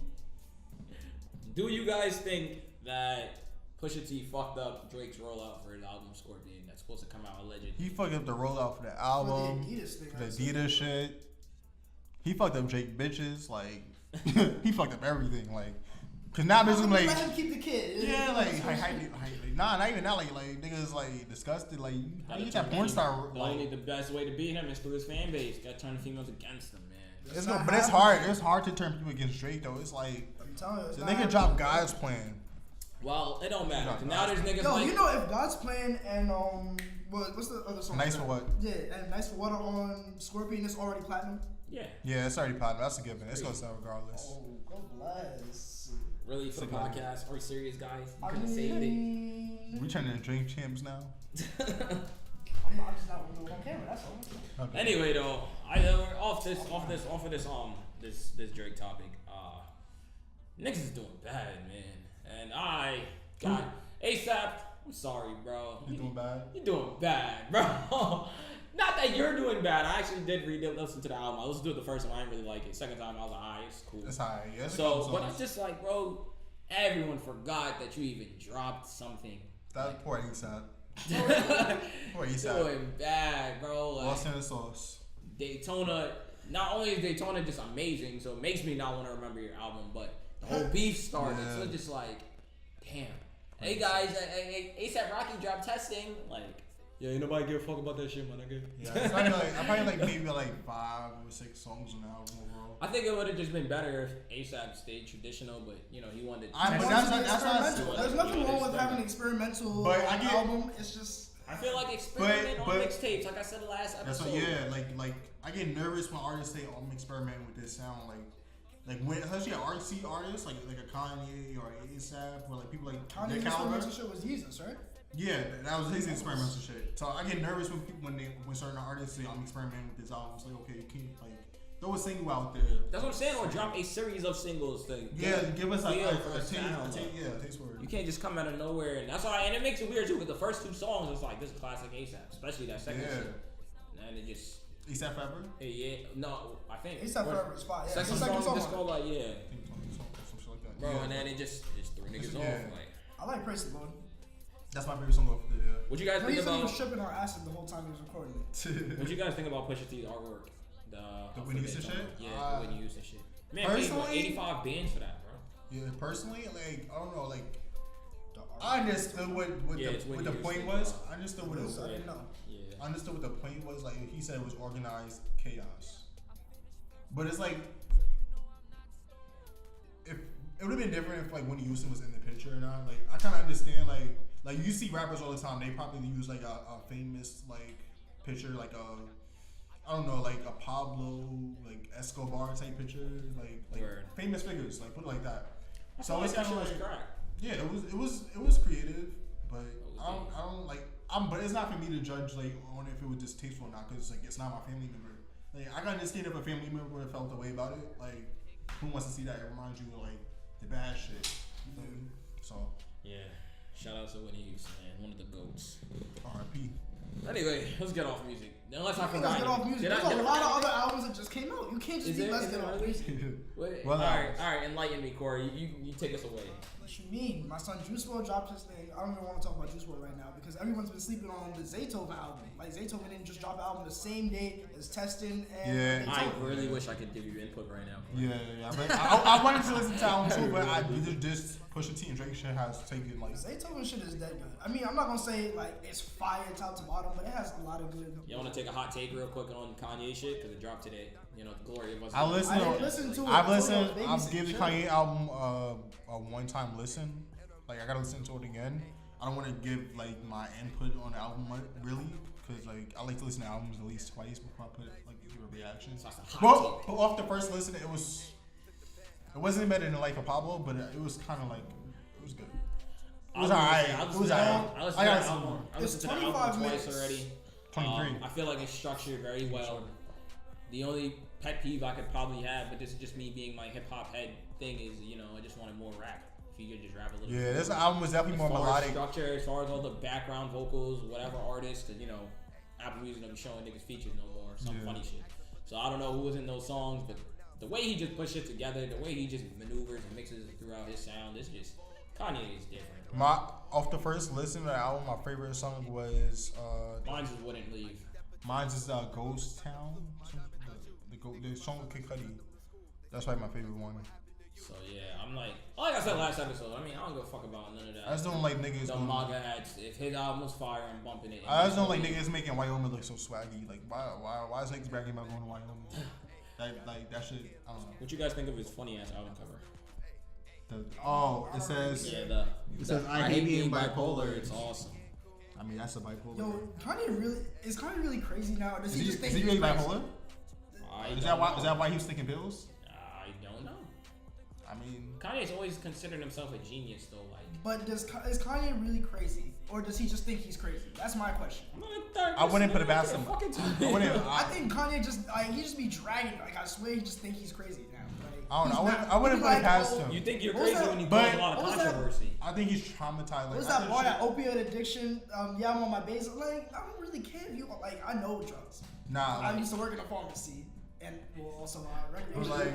Do you guys think that Pusha T fucked up Drake's rollout for his album Scorpion that's supposed to come out allegedly? He fucked up the rollout for the album, For the Adidas thing, the Adidas shit. He fucked up Drake bitches, like he fucked up everything, like. Cause now basically like, let him keep the kid. Yeah, nah, not even that, like niggas like disgusted, like how you get that porn star? Only the best way to beat him is through his fan base. Got to turn the females against him, man. But it's hard. It's hard to turn people against Drake though. It's like I'm telling you, the nigga dropped God's Plan. Well, it don't matter. Now there's niggas Yo, like, you know if God's Plan and what's the other song? Nice for What? Yeah, and Nice for What are on Scorpion is already platinum. Yeah, it's already platinum. That's a given. It's gonna sell regardless. Oh, God bless. Really, for the podcast, are you serious, guys? You couldn't say it. We turning into drink champs now. I'm just not on camera. That's all. Okay. Anyway, though, off of this Drake topic. Niggas is doing bad, man, and I got ASAP. I'm sorry, bro. You doing bad? You doing bad, bro. Not that you're doing bad. I actually did listen to the album. I listened to it the first time. I didn't really like it. Second time, I was like, alright, it's cool. It's high. Yeah, so, but it's just like, bro, everyone forgot that you even dropped something. That poor ASAP. Poor ASAP. Doing bad, bro. Like, lost in the sauce. Daytona. Not only is Daytona just amazing, so it makes me not want to remember your album, but the whole beef started. Yeah. So it's just like, damn. Hey guys, ASAP Rocky dropped Testing. Like, yeah, ain't nobody give a fuck about that shit, my nigga. Yeah, it's I probably like maybe like 5 or 6 songs on the album overall. I think it would have just been better if ASAP stayed traditional, but you know he wanted. There's nothing wrong with having an experimental album. It's just I feel like experiment on mixtapes, like I said the last episode. That's what, like I get nervous when artists say, "Oh, I'm experimenting with this sound," like when especially an RC artist like a Kanye or ASAP or like people like Kanye's experimental shit was Jesus, right? Yeah, that was his experimental shit. So I get nervous when people when certain artists say I'm experimenting with this album. It's like, okay, you can't like throw a single out there. That's what I'm saying. Or drop a series of singles. Give us like a taste for it. You can't just come out of nowhere, and that's why. And it makes it weird too, because the first 2 songs it's like this is classic ASAP, especially that second shit. And it just ASAP Forever. Yeah, no, I think ASAP Forever is fine. Yeah, second song just called like bro, yeah. And then it just threw niggas off. Like I like Praise the Lord. That's my favorite song off the video. What you guys think about? He was tripping on acid the whole time he was recording it. What you guys think about Pusha T's artwork? The Whitney Houston shit? Yeah, the Whitney Houston shit. Man, personally, 85 bands for that, bro. Yeah, personally, like I don't know, like I understood what the point was. I understood what I didn't know. Yeah. I understood what the point was. Like he said, it was organized chaos. But it's like if it would have been different if like Whitney Houston was in the picture or not. Like I kind of understand like you see rappers all the time. They probably use like a famous like picture, like I don't know, like a Pablo, like Escobar type picture, like famous figures, like put it like that. So it's kind of like yeah, it was creative, but I don't like but it's not for me to judge like on if it was distasteful or not, because like it's not my family member. Like I can understand if a family member would have felt the way about it. Like who wants to see that? It reminds you of like the bad shit. So yeah. Shout out to Whitney Houston, man, one of the GOATs. R.I.P. Anyway, let's get off music. Unless I forgot. Let's get off music. There's a lot of other albums that just came out. You can't just be let's get off music. Well, all right, enlighten me, Corey. You take us away. What you mean? My son Juice WRLD dropped his thing. I don't even want to talk about Juice WRLD right now because everyone's been sleeping on the Zaytoven album. Like Zaytoven didn't just drop an album the same day as Testing and I really wish I could give you input right now. Yeah. But I wanted to listen to the album too, but this Pusha T and Drake shit has taken like Zaytoven shit is dead good. I mean, I'm not gonna say like it's fire top to bottom, but it has a lot of good. You want to take a hot take real quick on Kanye shit because it dropped today. You know, the glory of us. I listened to it. I've given the Kanye album a one-time listen. Like I gotta listen to it again. I don't want to give like my input on the album really, because like I like to listen to albums at least twice before I put like give a reaction. Well, off the first listen, it wasn't better than Life of Pablo, but it was kind of like it was good. It was alright. I listened to the album twice already. 23. I feel like it's structured very well. The only pet peeve I could probably have, but this is just me being my hip hop head thing, is I just wanted more rap. If you could just rap a little. Yeah, this album was definitely more melodic. Structure as far as all the background vocals, whatever artist, because Apple Music don't be showing niggas features no more, some funny shit. So I don't know who was in those songs, but the way he just puts shit together, the way he just maneuvers and mixes it throughout his sound, it's just Kanye is different. Off the first listen to the album, my favorite song was Mine's is Wouldn't Leave. Mine's is Ghost Town. The song with Kid Cudi. That's probably my favorite one. So yeah, I'm like I said last episode. I mean, I don't give a fuck about none of that. I just don't like niggas. The MAGA hats. If his album was fire, I'm bumping it. I just don't like niggas making Wyoming look so swaggy. Like why is niggas bragging about going to Wyoming? that shit. I don't know. What you guys think of his funny ass album cover? It says. Yeah, it says I hate being bipolar. It's awesome. I mean, that's a bipolar. Yo, is Kanye really crazy now? Or does he just think is he really bipolar? Is that why he was taking pills? I don't know. I mean, Kanye's always considered himself a genius, though. Like, but is Kanye really crazy, or does he just think he's crazy? That's my question. I wouldn't put it past him. I think Kanye he just be dragging. Like, I swear he just think he's crazy now. Like, I don't know. I wouldn't put it past him. You think you're crazy when you cause a lot of controversy. I think he's traumatized. What's that bar? That opioid addiction. Yeah, I'm on my base. Like, I don't really care if you like. I know drugs. Nah. I used to work in a pharmacy. And also recreationally,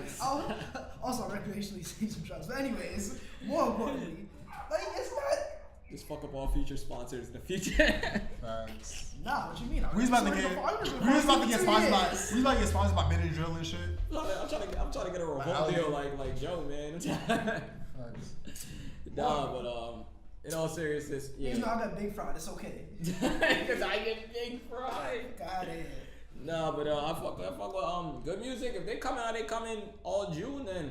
also recreationally see some drugs. But anyways, more importantly, like it's not. Just fuck up all future sponsors in the future. Nah, what you mean? We about to get sponsored by Benadryl and shit. I'm trying to get a revolt deal like Joe, man. Nah, but in all seriousness, yeah. You know I got big fried. It's okay. Because I get big fried. Got it. Nah, but I fuck with good music. If they come in all June, then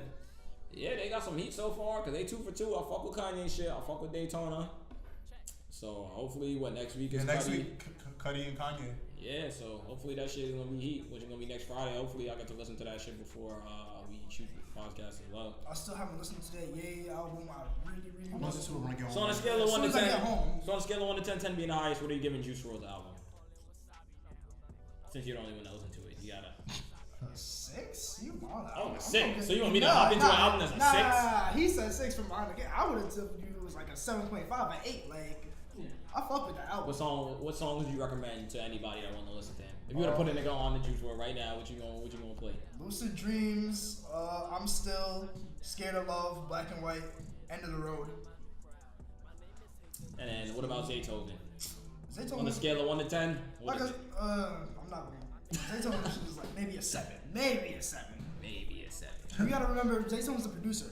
yeah, they got some heat so far. Cause they 2 for 2. I fuck with Kanye shit. I fuck with Daytona. So hopefully, next week is next week, Cudi and Kanye. Yeah, so hopefully that shit is gonna be heat, which is gonna be next Friday. Hopefully, I get to listen to that shit before we shoot the podcast as well. I still haven't listened to that Ye album. I really want to. So on a scale of 1 to 10, 10 being the highest, what are you giving Juice WRLD's album? Since you're the only one that listen to it, you gotta. 6? You wild. Oh, 6. So you want me to hop into an album that's a 6? Nah, he said 6 from mine. Again, I would have told you it was like a 7.5, an 8. Like, I fuck with that album. What song would you recommend to anybody that want to listen to him? If you were to put a nigga on the Juice WRLD right now, what you gonna play? Lucid Dreams. I'm Still, Scared of Love, Black and White, End of the Road. And then what about Zaytoven? Zaytoven. On a scale of 1 to 10. I'm not gonna. Zaytoven is like maybe a 7. Maybe a 7. You gotta remember, Zaytoven was the producer.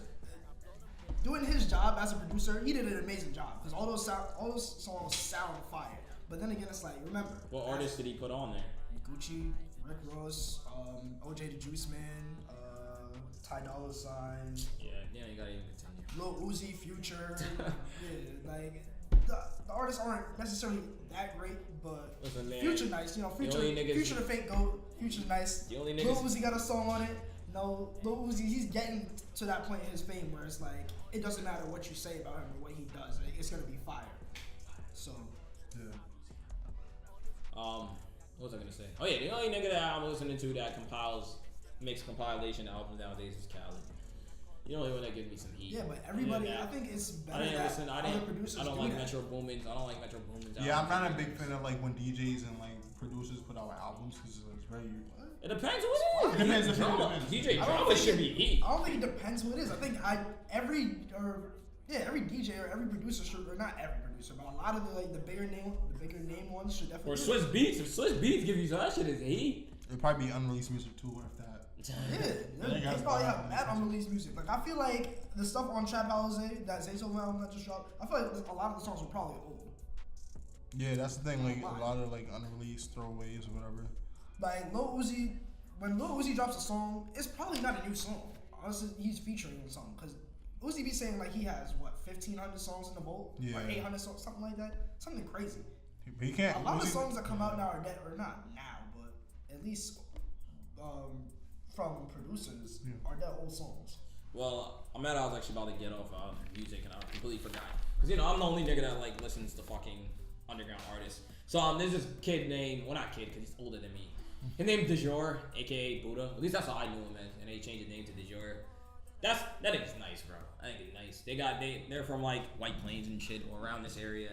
Doing his job as a producer, he did an amazing job because all those songs sound fire. But then again, it's like, remember. What artists did he put on there? Gucci, Rick Ross, OJ the Juice Man, Ty Dolla $ign. Yeah, you gotta even continue. Lil Uzi, Future. Yeah, like the artists aren't necessarily that great, but listen, man, Future nice. You know, Future the fake GOAT. Future's nice. The only Lil Uzi got a song on it. No, Lil Uzi, he's getting to that point in his fame where it's like it doesn't matter what you say about him or what he does. It's gonna be fire. So. Yeah. What was I gonna say? Oh yeah, the only nigga that I'm listening to that makes compilation albums nowadays is Khaled. You the only one that gives me some heat. Yeah, but everybody, I think it's better other producers I don't like Metro Boomin's. Yeah, I'm not a big fan of like when DJs and like producers put out albums because it's very. It depends who it is. It depends. DJ Drama should be heat. I don't think it depends who it is. I think every DJ or every producer should, or not every producer, but a lot of the bigger name ones should definitely. Or Swiss Beats. If Swiss Beats give you that shit is heat. It'd probably be unreleased music too, if that. Yeah, they probably have mad unreleased music. Like I feel like the stuff on Trap House that Zaytoven album that just dropped, I feel like a lot of the songs were probably old. Yeah, that's the thing. Like a lot of like unreleased throwaways or whatever. Like Lil Uzi, when Lil Uzi drops a song, it's probably not a new song. Honestly, he's featuring on something because Uzi be saying like he has 1,500 songs in the vault, or 800 songs, something like that, something crazy. He can't. A lot of the songs that come out now are dead, or not now, but at least from producers are dead old songs. Well, I was actually about to get off music and I completely forgot because I'm the only nigga that like listens to fucking underground artists. So there's this kid named, well not kid because he's older than me. His name's DeJour, aka Buddha. At least that's how I knew him as, and they changed his name to DeJour. That nigga's nice, bro. I think he's nice. They're from like White Plains and shit or around this area.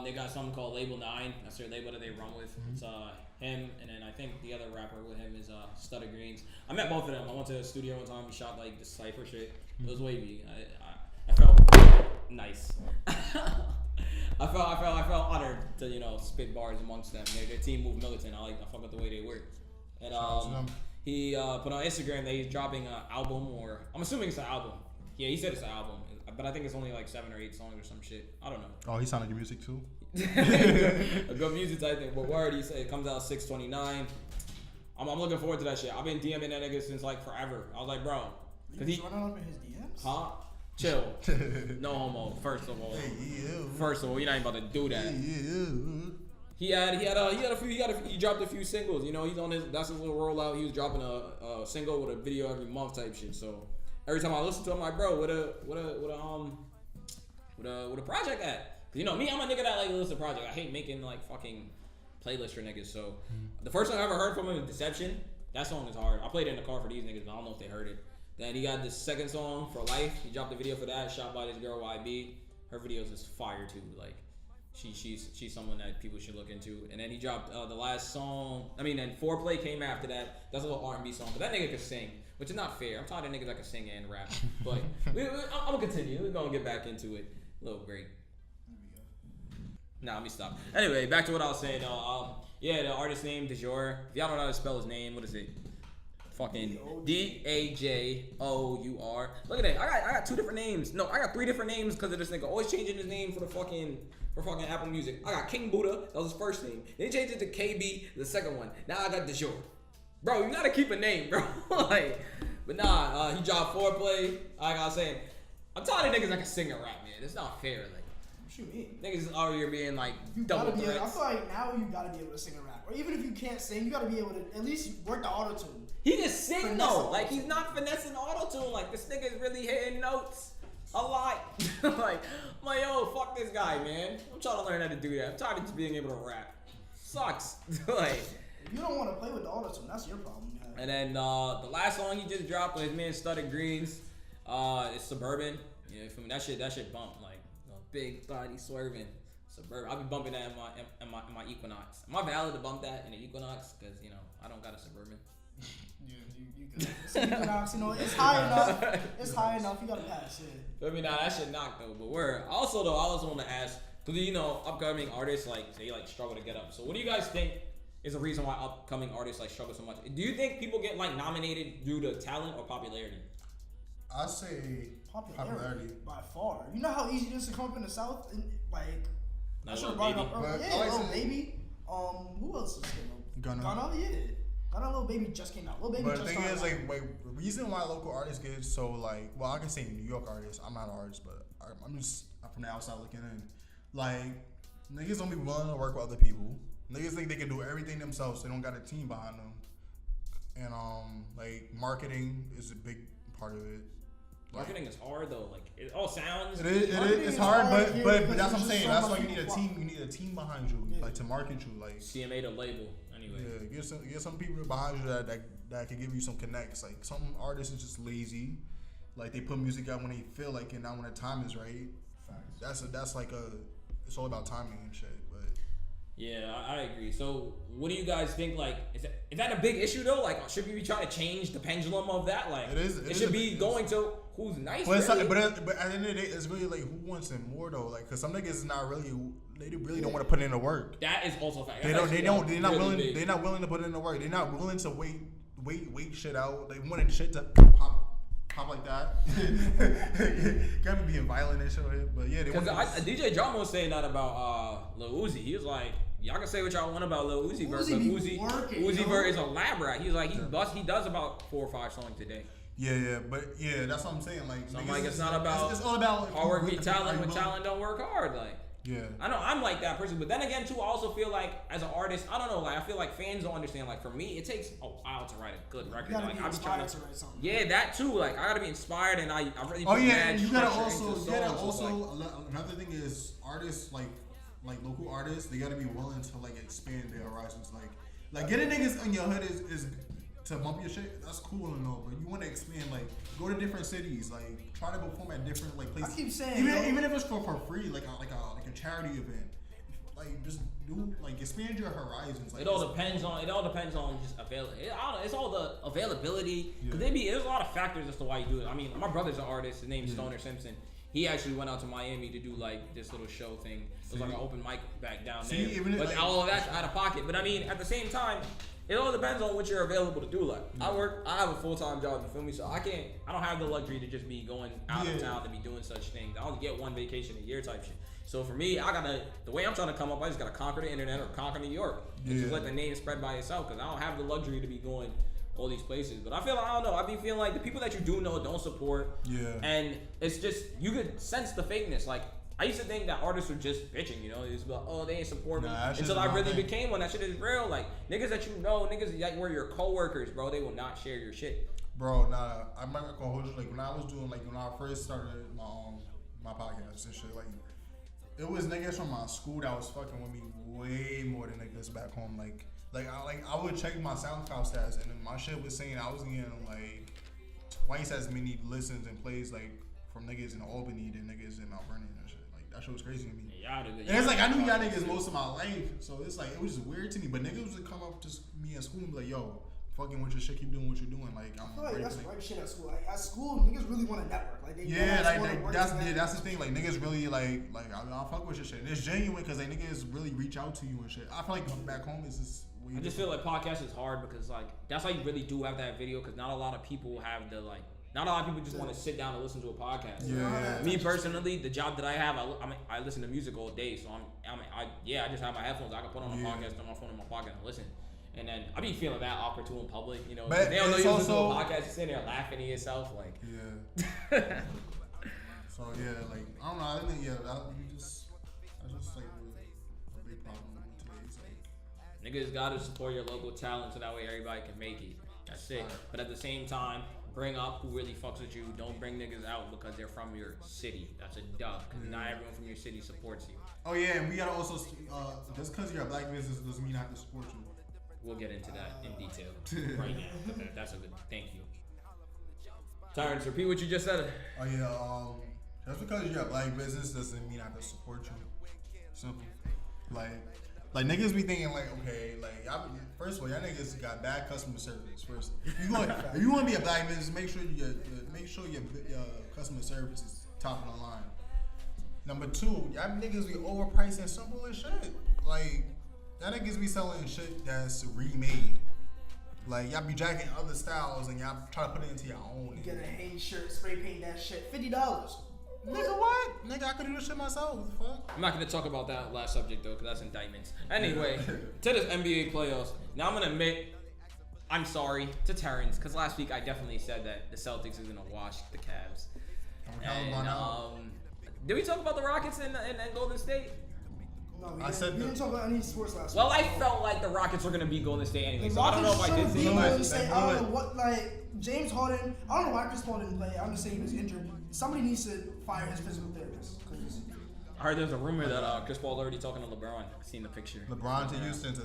They got something called Label 9. That's their label that they run with. It's Him, and then I think the other rapper with him is Stutter Greens. I met both of them. I went to the studio one time. We shot like this cypher shit. It was wavy. I felt nice. I felt honored to spit bars amongst them. Their team moved militant. I fuck with the way they work. And he put on Instagram that he's dropping an album, or I'm assuming it's an album. Yeah, he said it's an album, but I think it's only like 7 or 8 songs or some shit. I don't know. Oh, he sounded your music too. A good music type thing. But word, he said it comes out 6/29. I'm looking forward to that shit. I've been DMing that nigga since like forever. I was like, bro, cause he running up in his DMs. Huh? Chill. No homo. First of all, you're not even about to do that. He dropped a few singles. He's on that's his little rollout. He was dropping a single with a video every month type shit. So every time I listen to him, I'm like, bro, what a project at? Cause me, I'm a nigga that like listens to project. I hate making like fucking playlists for niggas. So the first song I ever heard from him was Deception. That song is hard. I played it in the car for these niggas, but I don't know if they heard it. Then he got this second song for Life. He dropped a video for that, shot by this girl YB. Her videos is fire too. Like she's someone that people should look into. And then he dropped the last song. Then Foreplay came after that. That's a little R&B song, but that nigga can sing, which is not fair. I'm tired of niggas that can sing and rap. But I'm gonna continue. We're gonna get back into it. A little break. Nah, let me stop. Anyway, back to what I was saying. The artist name DeJour. If y'all don't know how to spell his name, what is it? Fucking DAJOUR. Look at that. I got 2 different names. No, I got 3 different names because of this nigga always changing his name for fucking Apple Music. I got King Buddha. That was his first name. Then he changed it to KB, the second one. Now I got DeJour. Bro, you gotta keep a name, bro. But nah, he dropped Foreplay. Like I was saying, I'm tired of niggas that can sing and rap, man. It's not fair. Like, what you mean? Niggas out here being like double threats. I feel like now you gotta be able to sing and rap. Or even if you can't sing, you gotta be able to at least work the auto-tune. He just sing though. Like, he's not finessing auto-tune. Like, this nigga is really hitting notes a lot. like, yo, fuck this guy, man. I'm trying to learn how to do that. I'm tired of just being able to rap. Sucks. Like, if you don't want to play with the auto-tune, that's your problem. Yeah. And then the last song he just dropped with his man Stutter Greens. It's Suburban. Yeah, for me, that shit bumped. Like, big body swerving. Suburban. I'll be bumping that in my Equinox. Am I valid to bump that in an Equinox? Because I don't got a Suburban. Yeah, you could. It's an Equinox, it's high enough. It's high enough. You gotta pass it. That shit knocked though. But where also though, I also want to ask, because upcoming artists they struggle to get up. So what do you guys think is the reason why upcoming artists struggle so much? Do you think people get nominated due to talent or popularity? I say popularity by far. You know how easy it is to come up in the South and I should have brought it up earlier. Yeah, Lil Baby. Who else is Gunna? Yeah. Gunna, Lil Baby just came out. Lil Baby but just the thing is, the reason why local artists get so I can say New York artists. I'm not an artist, but I'm from the outside looking in. Niggas don't be willing to work with other people. Niggas think they can do everything themselves. They don't got a team behind them. And marketing is a big part of it. Marketing is hard though. It all sounds. It's hard, but that's what I'm saying. That's why you need a team. You need a team behind you, to market you. CMA to label. Anyway. Yeah, get some people behind you that can give you some connects. Some artists are just lazy. They put music out when they feel like it, not when the time is right. Facts. It's all about timing and shit. But yeah, I agree. So, what do you guys think? Is that a big issue though? Should we be trying to change the pendulum of that? It should be going to who's nice. But at the end of the day, it's really who wants it more though. Because some niggas is not really. They really don't want to put in the work. That is also a fact. They're not willing. They're not willing to put in the work. They're not willing to wait shit out. They wanted shit to pop like that. Got me being violent and shit. But yeah, because DJ Drama was saying that about Lil Uzi. He was like, y'all can say what y'all want about Lil Uzi Vert, but Uzi Vert is a lab rat. He's like, he does about 4 or 5 songs a day. Yeah, but that's what I'm saying. So it's not about. It's all about hard work beat talent. When talent don't work hard, Yeah. I know I'm like that person, but then again too, I also feel as an artist, I don't know, I feel like fans don't understand. For me, it takes a while to write a good record. You gotta be inspired to write something. Yeah, that too. I gotta be inspired, and I really. Oh yeah, and you gotta also. Another thing is artists local artists, they gotta be willing to expand their horizons. Getting niggas in your hood is to bump your shit. That's cool and all, but you want to expand. Go to different cities. Try to perform at different places. I keep saying, even if it's for free, like a charity event. just do like expand your horizons. Like, it all depends on just it's all the availability. Cause there's a lot of factors as to why you do it. I mean, my brother's an artist. His name's Stoner Simpson. He actually went out to Miami to do like this little show thing. It was like an open mic back down there. But like, all of that's out of pocket. But I mean, at the same time, it all depends on what you're available to do. Like I have a full-time job, you feel me? So I don't have the luxury to just be going out of town to be doing such things. I only get one vacation a year type shit. So for me, the way I'm trying to come up, I just gotta conquer the internet or conquer New York. And just let the name spread by itself, because I don't have the luxury to be going all these places. But I don't know, I be feeling like the people that you do know don't support. Yeah. And it's just, you could sense the fakeness. Like, I used to think that artists were just bitching, you know? It's like, oh, they ain't support me. Until I really became one. That shit is real. Like, niggas that you know, niggas like were your coworkers, bro, they will not share your shit. Bro, I'm not gonna hold you. Like, when I was doing, like, when I first started my podcast and shit, like, it was niggas from my school that was fucking with me way more than niggas back home. I would check my SoundCloud stats, and then my shit was saying I was getting like twice as many listens and plays like from niggas in Albany than niggas in Mount Vernon and shit. Like, that shit was crazy to me. And it's like, I knew y'all niggas most of my life, so it's like, it was just weird to me. But niggas would come up to me in school and be like, yo, fucking with your shit, keep doing what you're doing. Like, I feel like that's the right shit at school. Like, at school, niggas really want to network. Like, that's the thing. Like, niggas really like I'll fuck with your shit. And it's genuine because like niggas really reach out to you and shit. I feel like back home is just weird. I just feel like podcast is hard because like that's why you really do have that video, because not a lot of people have the like. Not a lot of people just want to sit down and listen to a podcast. Yeah. Me personally, the job that I have, I listen to music all day, so I just have my headphones. I can put on a podcast on my phone in my pocket and listen. And then I be feeling that awkward too in public, you know. But they don't know you listen to a podcast, you're sitting there laughing to yourself, like. Yeah. So yeah, like I don't know. I think I just like a big problem today. It's like niggas gotta support your local talent so that way everybody can make it. That's it. But at the same time, bring up who really fucks with you. Don't bring niggas out because they're from your city. That's a dub. Because not everyone from your city supports you. Oh yeah, and we gotta also just because you're a black business doesn't mean I have to support you. We'll get into that in detail right now. Okay, that's a good. Thank you. Terrence, repeat what you just said. Oh yeah. Just because you're a black business doesn't mean I have to support you. Simple. Like niggas be thinking like, okay, like first of all, y'all niggas got bad customer service. First, if you want to be a black business, make sure your customer service is top of the line. Number two, y'all niggas be overpricing simple as shit. Like y'all niggas be selling shit that's remade. Like y'all be jacking other styles and y'all try to put it into your own. You get a Hanes shirt, spray paint that shit, $50. Nigga, what? Nigga, I could do this shit myself. What the fuck? I'm not gonna talk about that last subject though, because that's indictments. Anyway, to this NBA playoffs. Now I'm gonna admit, I'm sorry to Terrence, because last week I definitely said that the Celtics is gonna wash the Cavs. And did we talk about the Rockets and Golden State? No, we didn't talk about any sports last week. Well, I felt like the Rockets were gonna beat Golden State anyway, so I don't know if I did say that. I don't know what, like, James Harden, I don't know why Chris Paul didn't play. I'm just saying he was injured. Somebody needs to fire his physical therapist. I heard there's a rumor that Chris Paul's already talking to LeBron. I've seen the picture. LeBron to Houston.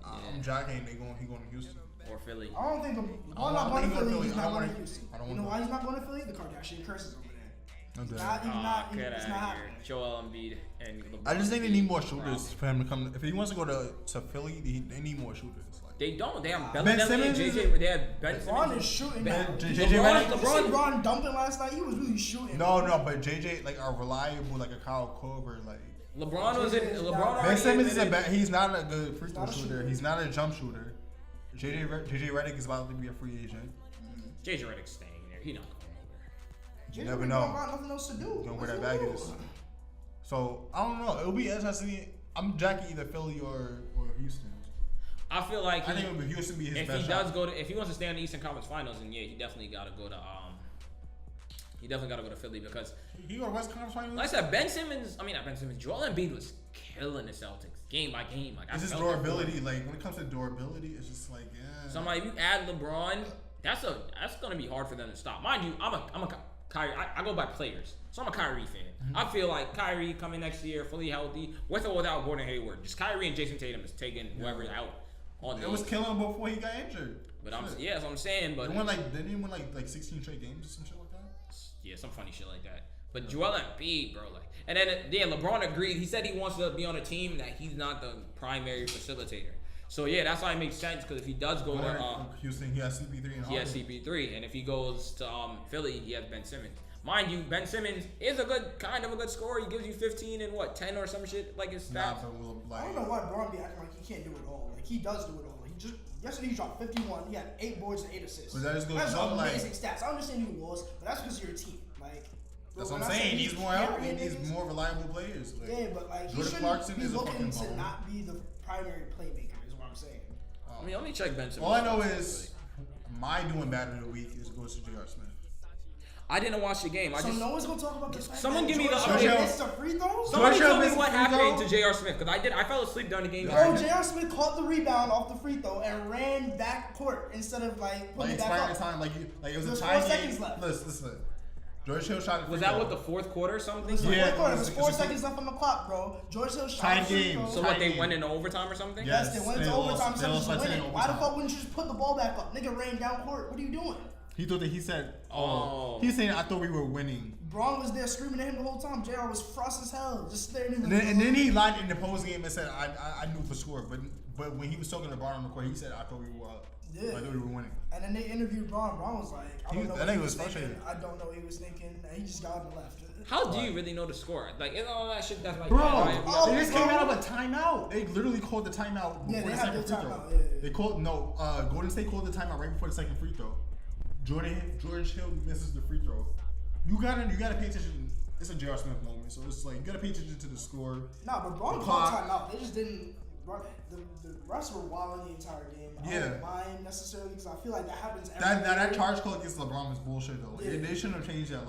I'm jogging. He going to Houston. Or Philly. I don't think LeBron not going to Philly. He's not going to Houston. You know why he's not going to Philly? The Kardashian curses over there. It's not happening. Joel Embiid and LeBron. I just think they need more shooters for him to come. If he wants to go to Philly, they need more shooters. They don't. They have Bellinelli and JJ. They have Ben Simmons. LeBron is shooting. LeBron dumping last night. He was really shooting. No, but JJ like a reliable, like a Kyle Korver, like. LeBron was in. LeBron. Ben Simmons is he's not a good free throw shooter. He's not a jump shooter. JJ Redick is about to be a free agent. JJ Redick's staying there. He not going nowhere. You never know. Got nothing else to do. Don't know where that bag is. So I don't know. It'll be interesting. I'm jacking either Philly or Houston. I feel like I think Houston be his if best he does shot. if he wants to stay in the Eastern Conference Finals, then yeah, he definitely got to go to Philly because he go to West Conference Finals. Like I said, not Ben Simmons, Joel Embiid was killing the Celtics game by game. Like it's just durability. Like when it comes to durability, it's just like yeah. So if you add LeBron, that's gonna be hard for them to stop. Mind you, I'm a Kyrie. I go by players, so I'm a Kyrie fan. Mm-hmm. I feel like Kyrie coming next year, fully healthy, with or without Gordon Hayward. Just Kyrie and Jason Tatum is taking whoever's out. It was killing him before he got injured. But that's what I'm saying. But didn't he win like 16 straight games or some shit like that? Yeah, some funny shit like that. But Joel Embiid, bro, like, and then LeBron agreed. He said he wants to be on a team that he's not the primary facilitator. So yeah, that's why it makes sense because if he does go to Houston, he has CP3 and he has CP3, and if he goes to Philly, he has Ben Simmons. Mind you, Ben Simmons is a good scorer. He gives you 15 and 10 or some shit like his stats. I don't know why Braun be acting like he can't do it all. Like he does do it all. He just yesterday he dropped 51. He had 8 boards and 8 assists. But that's amazing stats. I understand you lost, but that's because of your team. Like that's what I'm saying. He's more help. He needs more reliable players. Like, yeah, but like he shouldn't be looking to not be the primary playmaker. Is what I'm saying. I mean, let me check Ben Simmons. All I know is my doing bad of the week is goes to J.R. Smith. I didn't watch the game. No one's gonna talk about this. Someone give me the update. Somebody tell me what happened to J.R. Smith because I fell asleep during the game. Bro, J.R. Smith caught the rebound off the free throw and ran back court instead of putting it back up. Time, like it was a tie game. 4 seconds left. Listen. George Hill shot. Was that what the fourth quarter or something? Yeah, it was 4 seconds left on the clock, bro. George Hill shot. Tie game. So what? They went into overtime or something? Yes, they went into overtime. Why the fuck wouldn't you just put the ball back up? Nigga ran down court. What are you doing? He thought that he said, he's saying, I thought we were winning. Braun was there screaming at him the whole time. JR was frost as hell, just staring in the And then he lied in the post game and said, I knew for sure. But when he was talking to Braun on the court, he said, I thought we were up. Yeah. I thought we were winning. And then they interviewed Braun. Braun was like, I don't know what he was thinking. I don't know what he was thinking. And he just got on the left. How do you really know the score? Like, all that shit that's like... Bro, they just came out of a timeout. They literally called the timeout before the second free throw. They called, Golden State called the timeout right before the second free throw. George Hill misses the free throw. You gotta pay attention. It's a J.R. Smith moment, so it's like you gotta pay attention to the score. Nah, but Braun called timeout. They just didn't. The refs were wilding the entire game. I don't mind necessarily because I feel like that happens every year. That charge call against LeBron is bullshit though. Like, they shouldn't have changed that.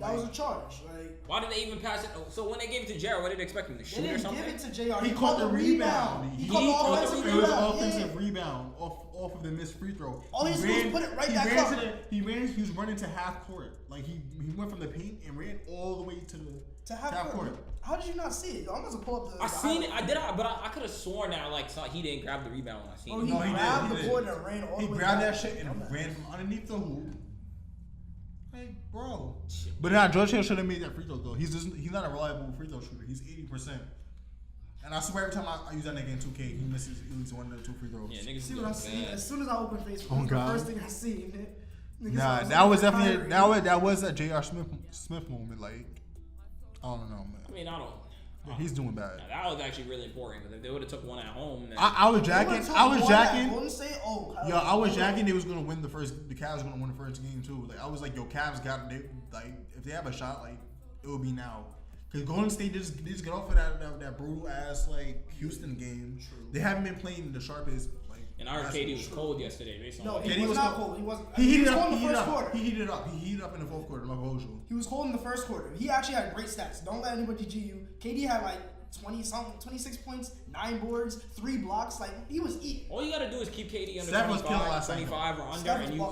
That was a charge. Why did they even pass it? So when they gave it to JR, what did they expect him to shoot or something? They didn't give it to JR. He caught the rebound. He caught the offensive rebound. It was an offensive rebound off of the missed free throw. All he did was put it right back up. He was running to half court. Like he went from the paint and ran all the way to half court. How did you not see it? I'm gonna pull up the. I seen it. But I could have sworn that he didn't grab the rebound when I seen it. He grabbed the board and ran all the way. He grabbed that shit and ran from underneath the hoop. Like, bro. But now George Hill should have made that free throw though. He's not a reliable free throw shooter. He's 80%. And I swear every time I use that nigga in 2K, he misses at least 1 or 2 free throws. Yeah, niggas see what I see? As soon as I open Facebook, that's the first thing I see. Nah, that was definitely that was a J.R. Smith moment. Like, I don't know, man. I mean, I don't. Yeah, he's doing bad. Now, that was actually really important because if they would have took one at home, then I was jacking. Golden State, I was jacking. They was gonna win the first. The Cavs were gonna win the first game too. Like I was like, yo, Cavs got if they have a shot, like it will be now. Because Golden State just get off of that brutal ass Houston game. True. They haven't been playing the sharpest. And I heard KD was cold yesterday. No, he was not cold. He wasn't. He heated up in the first quarter. He heated up in the fourth quarter, like usual. He was cold in the first quarter. He actually had great stats. Don't let anybody G you. KD had 26 points, 9 boards, 3 blocks. He was eating. All you gotta do is keep KD under Steph 25 or under,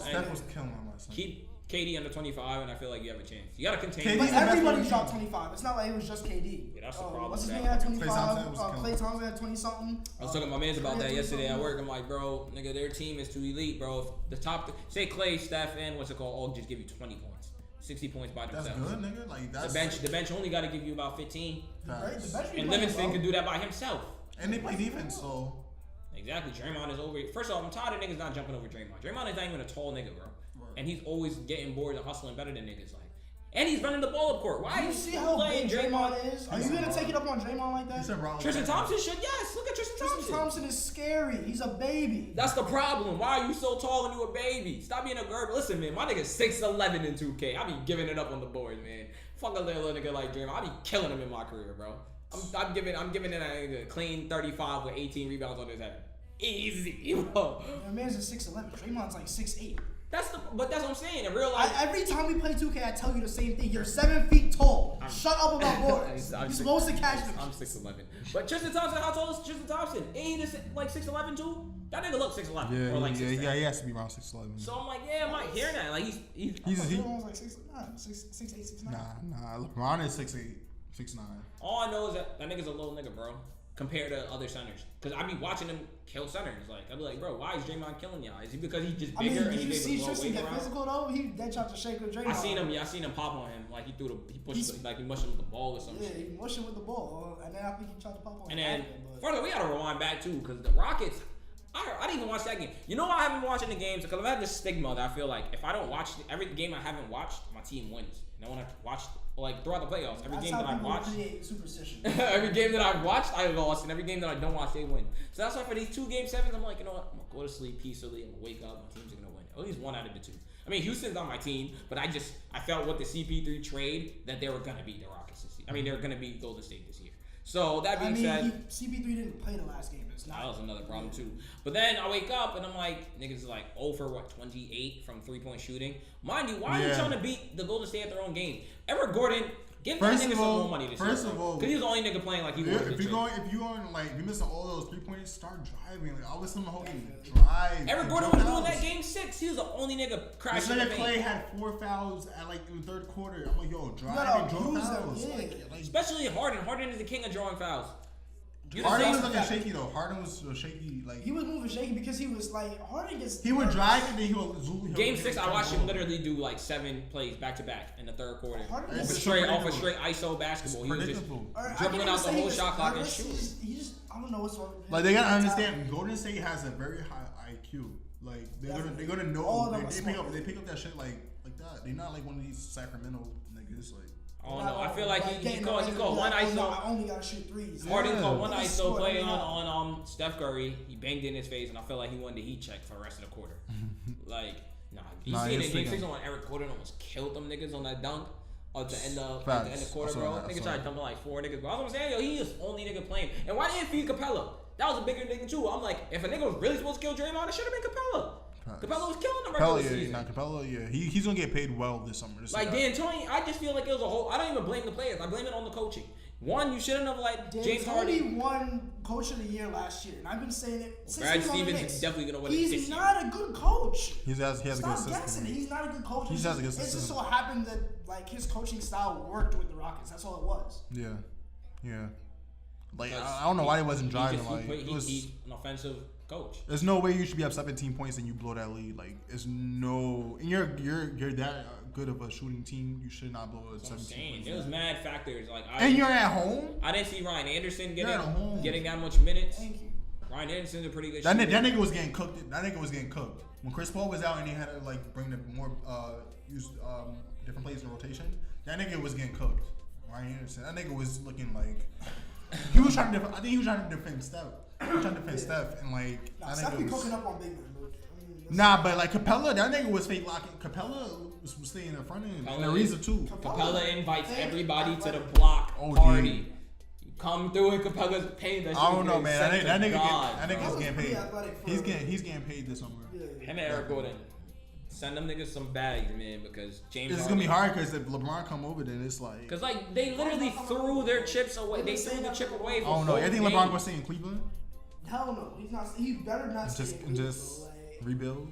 Steph was killing him last night. Keep KD under 25, and I feel like you have a chance. You gotta contain. But everybody dropped 25. It's not like it was just KD. Yeah, that's the problem. What's his name had 25? Klay Thompson had 20 something. I was talking to my mans about that yesterday at work. I'm like, bro, nigga, their team is too elite, bro. The top, say Klay, Steph, and all just give you 20 points, 60 points by themselves. That's good, nigga. That's the bench only got to give you about 15. Right, and Livingston can do that by himself. And they play defense, so. Exactly. Draymond is over. First of all, I'm tired of niggas not jumping over Draymond. Draymond is not even a tall nigga, bro. And he's always getting bored and hustling better than niggas. And he's running the ball up court. Why you see how big Draymond is? Are you gonna take it up on Draymond like that? Tristan Thompson should. Yes, look at Tristan Thompson. Tristan Thompson is scary. He's a baby. That's the problem. Why are you so tall and you a baby? Stop being a girl. Listen, man, my nigga's 6'11" in 2K. I be giving it up on the board, man. Fuck a little nigga like Draymond. I be killing him in my career, bro. I'm giving it a clean 35 with 18 rebounds on his head. Easy, bro. Your man's a 6'11". Draymond's 6'8". But that's what I'm saying. In real life, every time we play 2K, I tell you the same thing. You're 7 feet tall. Shut up about boards. You're supposed to catch them. I'm 6'11". But Tristan Thompson, how tall is Tristan Thompson? Ain't he 6'11" too? That nigga look 6'11". Yeah, or 6'10". Yeah, he has to be around 6'11". So I'm like, yeah, I might hear that. Like he's was 6'9", 6'8", 6'9". Nah. LeBron is 6'8", 6'9". All I know is that nigga's a little nigga, bro. compared to other centers. Because I be watching him kill centers. Like, I be like, bro, why is Draymond killing y'all? Is he because he's just bigger and did he's you able see to Tristan blow get weight physical though? He dead tried to shake with Draymond. I seen him pop on him. Like he pushed he mushed him with the ball or something. Yeah, he mushed him with the ball, and then I think he tried to pop on him. And then further, we gotta rewind back too, because the Rockets. I didn't even watch that game. You know why I haven't been watching the games? Because I've had this stigma that I feel like if I don't watch every game I haven't watched, my team wins. And I want to watch like throughout the playoffs. Every game that I've watched, every game that I've watched, I lost, and every game that I don't watch, they win. So that's why for these 2 Game 7s, I'm like, you know what? I'm gonna go to sleep peacefully. I'm gonna wake up. My team's gonna win. At least one out of the 2. I mean, Houston's on my team, but I felt with the CP3 trade that they were gonna beat the Rockets this year. I mean, they're gonna beat Golden State this year. So that being said, CP3 didn't play the last game. That was another problem too. But then I wake up and I'm like, niggas is like 0 for 28 from 3-point shooting. Mind you, why are you trying to beat the Golden State at their own game? Eric Gordon, give that nigga some more money this year. First of all, because he was the only nigga playing like he was. If you missing all those 3-pointers, start driving. Like I was telling Hogan, drive. Eric Gordon was doing that game 6. He was the only nigga crashing. This nigga Clay had 4 fouls at like in the 3rd quarter. I'm like, yo, drive and draw fouls. Especially Harden. Harden is the king of drawing fouls. Harden was looking shaky though. Harden was shaky. Like he was moving shaky because he was like Harden gets. He would drive and then he would zoom. Game 6, I watched him literally do like 7 plays back to back in the 3rd quarter. Harden off a straight ISO basketball. He was just dribbling out the whole shot clock and shooting. He just I don't know what's wrong with him. Like they gotta understand, Golden State has a very high IQ. Like they're gonna know. They pick up that shit like that. They're not like one of these Sacramento niggas like. Oh no, I feel like he called one ISO. I only gotta shoot threes. Harden called one ISO play on Steph Curry. He banged in his face, and I feel like he wanted the heat check for the rest of the quarter. Like, you see it in Game 6 when Eric Gordon almost killed them niggas on that dunk at the end of the quarter, bro. Nigga tried dumping like 4 niggas, bro. I was saying, yo, he is the only nigga playing. And why didn't feed Capella? That was a bigger nigga too. I'm like, if a nigga was really supposed to kill Draymond, it should have been Capella. Capella was killing the regular season. Capella, he's gonna get paid well this summer. Like D'Antoni, I just feel like it was a whole. I don't even blame the players. I blame it on the coaching. One, you shouldn't have James Harden. Won Coach of the Year last year, and I've been saying it. Since Brad Stevens is definitely gonna win. He's not a good coach. He has a good system. He's not a good coach. He has a good system. It just so happened that like his coaching style worked with the Rockets. That's all it was. Yeah. Like I don't know why he wasn't driving. He's an offensive coach. There's no way you should be up 17 points and you blow that lead. Like, it's no. And you're that good of a shooting team. You should not blow a 17 points. There was mad factors. Like, and you're at home. I didn't see Ryan Anderson getting that much minutes. Thank you. Ryan Anderson's a pretty good shooter. That nigga was getting cooked. That nigga was getting cooked. When Chris Paul was out and he had to like bring the more use different plays in rotation, that nigga was getting cooked. Ryan Anderson. That nigga was looking like. He was trying to. I think he was trying to defend Steph. He was trying to defend Steph and like. Steph be cooking up on big man. Nah, but like Capella, that nigga was fake locking. Capella was staying in front of him. And Ariza too. Capella invites everybody to the block party. Come through in Capella's paid. I don't know, man. That nigga's getting paid. He's getting paid this summer. Him and Eric Gordon. Send them niggas some bags, man, because James. It's gonna be hard because if LeBron come over, then it's like. Because like they literally threw their chips away. They threw the chip away. I don't know. I think LeBron gonna stay in Cleveland. Hell no, he's not. He better not stay in Cleveland. Just rebuild.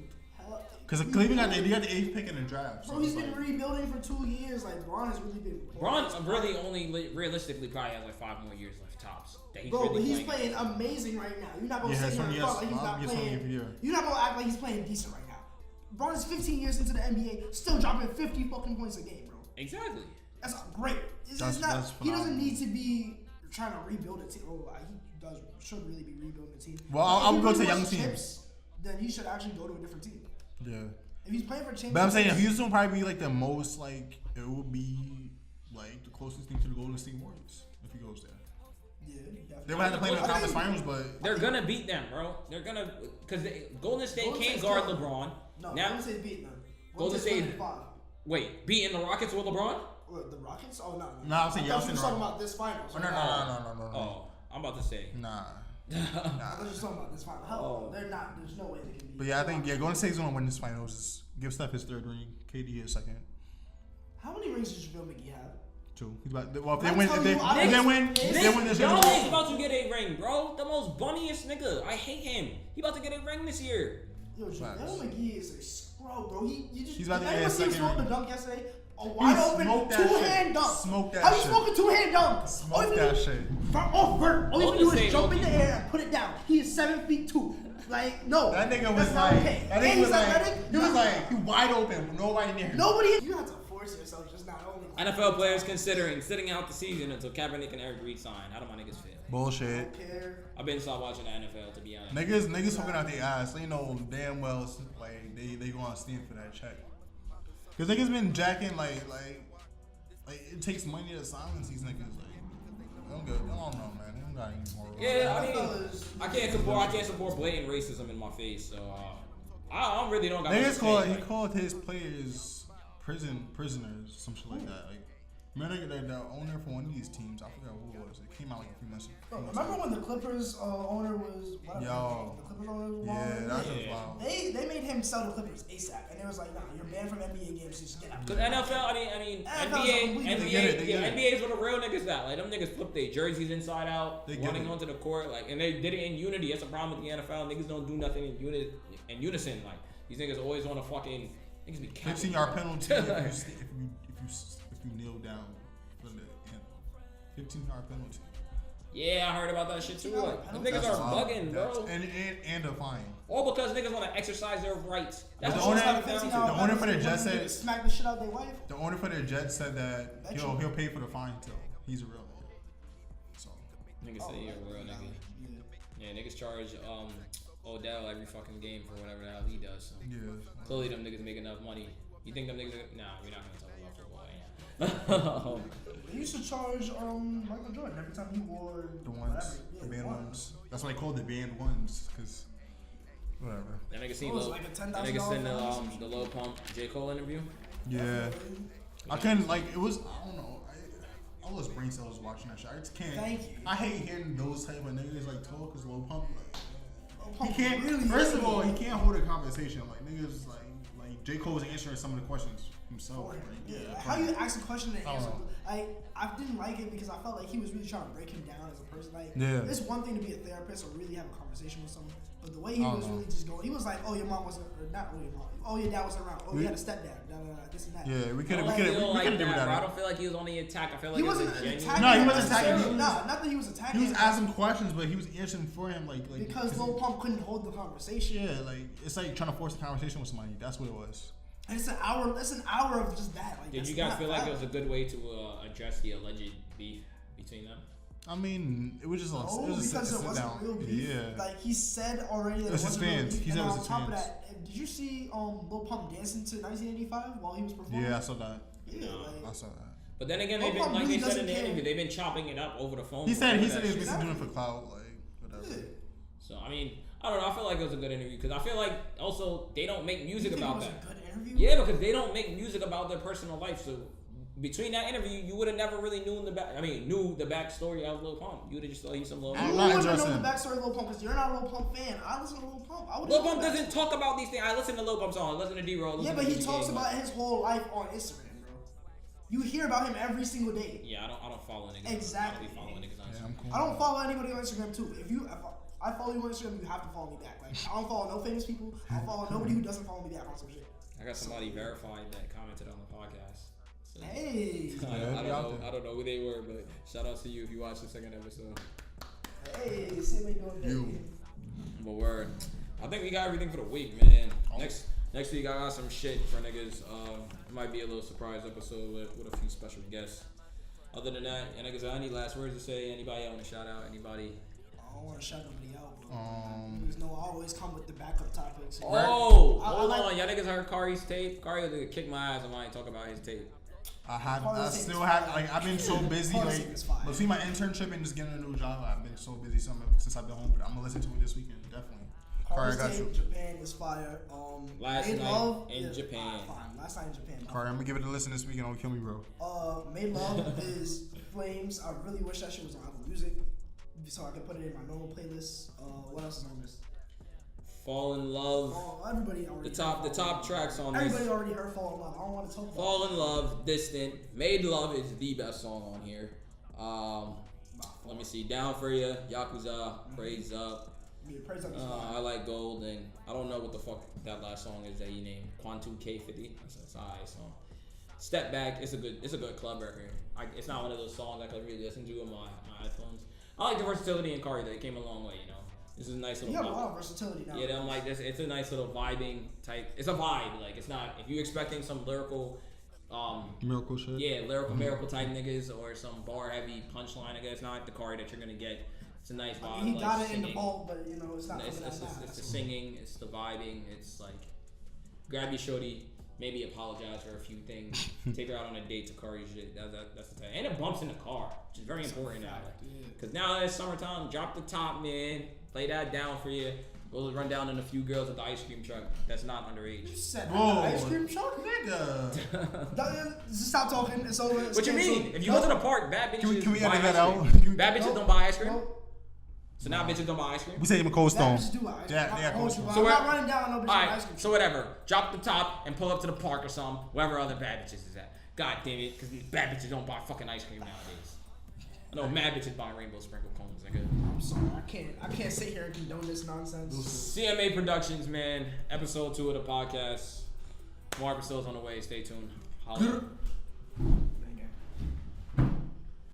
Because Cleveland got the 8th pick in the draft. Bro, he's been rebuilding for 2 years. Like Bron has really been. Bron really only realistically probably has like 5 more years left tops. Bro, but he's playing amazing right now. You're not gonna sit here and front like he's not playing. You're not gonna act like he's playing decent right now. Bron is 15 years into the NBA, still dropping 50 fucking points a game, bro. Exactly. That's great. He doesn't need to be trying to rebuild a team. Oh, he should really be rebuilding a team. Well, I'm going to young teams. Then he should actually go to a different team. Yeah. If he's playing for champions. But I'm saying Houston will probably be like the most like it would be like the closest thing to the Golden State Warriors if he goes there. Yeah, they might have to play in the conference finals, but they're gonna beat them, bro. They're gonna because Golden State can't guard LeBron. No, Golden State beating them. Golden State. Wait, beating the Rockets with LeBron? The Rockets? Oh no. No, I'm saying y'all talking about this finals. Oh, no. Oh, I'm about to say. Nah. I was just talking about this final. Hell, they're not. There's no way they can beat. But yeah, I think Golden State's gonna win this finals. Just give Steph his 3rd ring, KD his 2nd. How many rings does JaVale McGee have? 2. He's about. Well, if they win this year. He's about to get a ring, bro. The most bunniest nigga. I hate him. He about to get a ring this year. Yo, JaVale McGee is a scrub, bro. He's about to get anyone his see him 2nd throw ring. the dunk yesterday? A wide open two-hand dunk. Smoke that How shit. you smoke a two-hand dunk? Smoke that shit. All you do is jump in the air and put it down. He is 7'2". Like, no. That nigga was not like, okay. that nigga was like, he was like, he wide open with nobody near him. You have to force yourself, just not only. NFL players considering sitting out the season until Kaepernick and Eric Reid sign. How do my niggas feel? Bullshit. I've been stopped watching the NFL, to be honest. Niggas talking out their ass. They know damn well like they gonna stand for that check. Cause niggas been jacking like it takes money to silence these niggas. Like I don't know, man. They don't got any more. Yeah, I mean, I can't support blatant racism in my face. So I really don't got. Niggas called his players prisoners, some shit like that. Like. Remember the owner for one of these teams, I forgot who it was. It came out like a few months ago. Remember when the Clippers owner was whatever? Yo. The Clippers owner was that was wild. They made him sell the Clippers ASAP, and it was like, nah, you're banned from NBA games, so just get out. Because NFL, I mean, NBA is where the real niggas at. Like them niggas flip their jerseys inside out, running onto the court, like, and they did it in unity. That's the problem with the NFL. Niggas don't do nothing in unison. Like these niggas always want to fucking niggas be 15-yard penalty if you kneel down for the 15-yard penalty. Yeah, I heard about that shit too. Like, them niggas are bugging, bro. And a fine. All because niggas want to exercise their rights. That's the owner for the Jets said smack the shit out their wife. The owner for the Jets said that he'll pay for the fine till he's a real nigga. So niggas say you're a real nigga. Yeah, niggas charge Odell every fucking game for whatever the hell he does. So. Yeah. Clearly them niggas make enough money. You think them niggas? Nah, we're not gonna talk about football. They used to charge Michael Jordan every time he wore the ones, the band ones. That's why they called the band ones, cause whatever. That nigga seen that nigga seen the Lil Pump J. Cole interview. Yeah, I couldn't it was I don't know. I was brain cells watching that shit. I just can't. Thank you. I hate hearing those type of niggas talk, cause Lil Pump Pump he can't. Really first of all, he can't hold a conversation. Like niggas like J. Cole was answering some of the questions himself. How you ask a question and answer? I didn't like it because I felt like he was really trying to break him down as a person. Like, it's one thing to be a therapist or really have a conversation with someone, but the way he was really just going, he was like, "Oh, your mom wasn't, or not your mom. Oh, your dad wasn't around. Oh, you had a stepdad. This and that." Yeah, we could do that. that. I don't feel like he was on the attack. I feel like he wasn't attacking. No, he wasn't attacking. Not that he was attacking. He was asking questions, but he was answering for him like because Lil Pump couldn't hold the conversation. Yeah, like it's like trying to force a conversation with somebody. That's what it was. And it's an hour. That's an hour of just that. Like, did you guys feel like it was a good way to address the alleged beef between them? I mean, it was just because it wasn't real beef. Yeah. Like he said already that it was his fans. He said it was his fans. On top of that, did you see Lil Pump dancing to 1985 while he was performing? Yeah, I saw that. Yeah, I saw that. But then again, they've been, like they said in the interview, they've been chopping it up over the phone. He said he was basically doing it for clout, like whatever. Yeah. So I mean, I don't know. I feel like it was a good interview because I feel like also they don't make music about that. A good interview? Yeah, because they don't make music about their personal life. So between that interview, you would have never really knew the backstory of Lil Pump. You would have just thought he's some Lil Pump. You wouldn't know the backstory of Lil Pump because you're not a Lil Pump fan. I listen to Lil Pump. Lil Pump doesn't talk about these things. I listen to Lil Pump songs. I listen to D-Roll. Yeah, but he talks about his whole life on Instagram, bro. You hear about him every single day. Yeah, I don't follow niggas. Exactly. I don't follow niggas on Instagram. Cool. I don't follow anybody on Instagram too. If I follow you on Instagram, you have to follow me back. Like I don't follow no famous people. I don't follow nobody who doesn't follow me back on some shit. I got somebody verified that commented on the podcast. So hey, I don't know who they were, but shout out to you if you watched the second episode. Hey, see what you doing. But word, I think we got everything for the week, man. Next week I got some shit for niggas. It might be a little surprise episode with a few special guests. Other than that, niggas, any last words to say? Anybody want to shout out? Anybody? I don't want to shout nobody out, bro. I always come with the backup topics. Hold on. Y'all niggas heard Kari's tape? Kari was gonna kick my ass if I ain't talk about his tape. I've been so busy, between my internship and just getting a new job, I've been so busy since I've been home, but I'm gonna listen to it this weekend, definitely. Kari, got you. Japan is fire. Last night in Japan. Last night in Japan. Kari, I'm gonna give it a listen this weekend, don't kill me, bro. Made Love is Flames. I really wish that shit was on Apple Music, so I could put it in my normal playlist. What else is on this? Fall in Love. Everybody already. The top tracks on everybody this. Everybody already heard Fall in Love. I don't want to talk about Fall in Love, Distant. Made Love is the best song on here. Let me see. Down for Ya, Yakuza, Praise Up. Yeah, Praise Up is I like Gold, and I don't know what the fuck that last song is that he named. Quantum K50. That's an alright song. Step Back. It's a good club record. It's not one of those songs I could really listen to on my iPhones. I like the versatility in Cardi. That came a long way, you know. This is a nice little. You have a lot of versatility now. Yeah, I'm like this. It's a nice little vibing type. It's a vibe. Like it's not. If you're expecting some lyrical, miracle shit. Yeah, miracle type niggas or some bar heavy punchline. I guess it's not the Cardi that you're gonna get. It's a nice vibe. He got it in the vault, but you know it's not. It's the singing. It's the vibing. It's like grab your shorty. Maybe apologize for a few things. Take her out on a date to Cardi shit. That's the type. And it bumps in the car, which is very important now. Because now that it's summertime, drop the top, man. Play that down for you. We'll run down in a few girls with the ice cream truck. That's not underage. You said ice cream truck? Nigga. Stop talking. It's over. What you mean? If you go to the park, bad bitches can we buy edit that ice out? cream. Bad bitches don't buy ice cream? Nope. So now bitches don't buy ice cream? We say him a Cold Stone. Bitches do buy ice cream. Yeah, Cold Stone. So I'm not running down no bitch ice cream. So whatever. Drop the top and pull up to the park or something, wherever other bad bitches is at. God damn it, because bad bitches don't buy fucking ice cream nowadays. I know mad bitches buy rainbow sprinkle cones, nigga. I'm sorry, I can't sit here and condone this nonsense. CMA Productions, man. Episode 2 of the podcast. More episodes on the way. Stay tuned. Holla.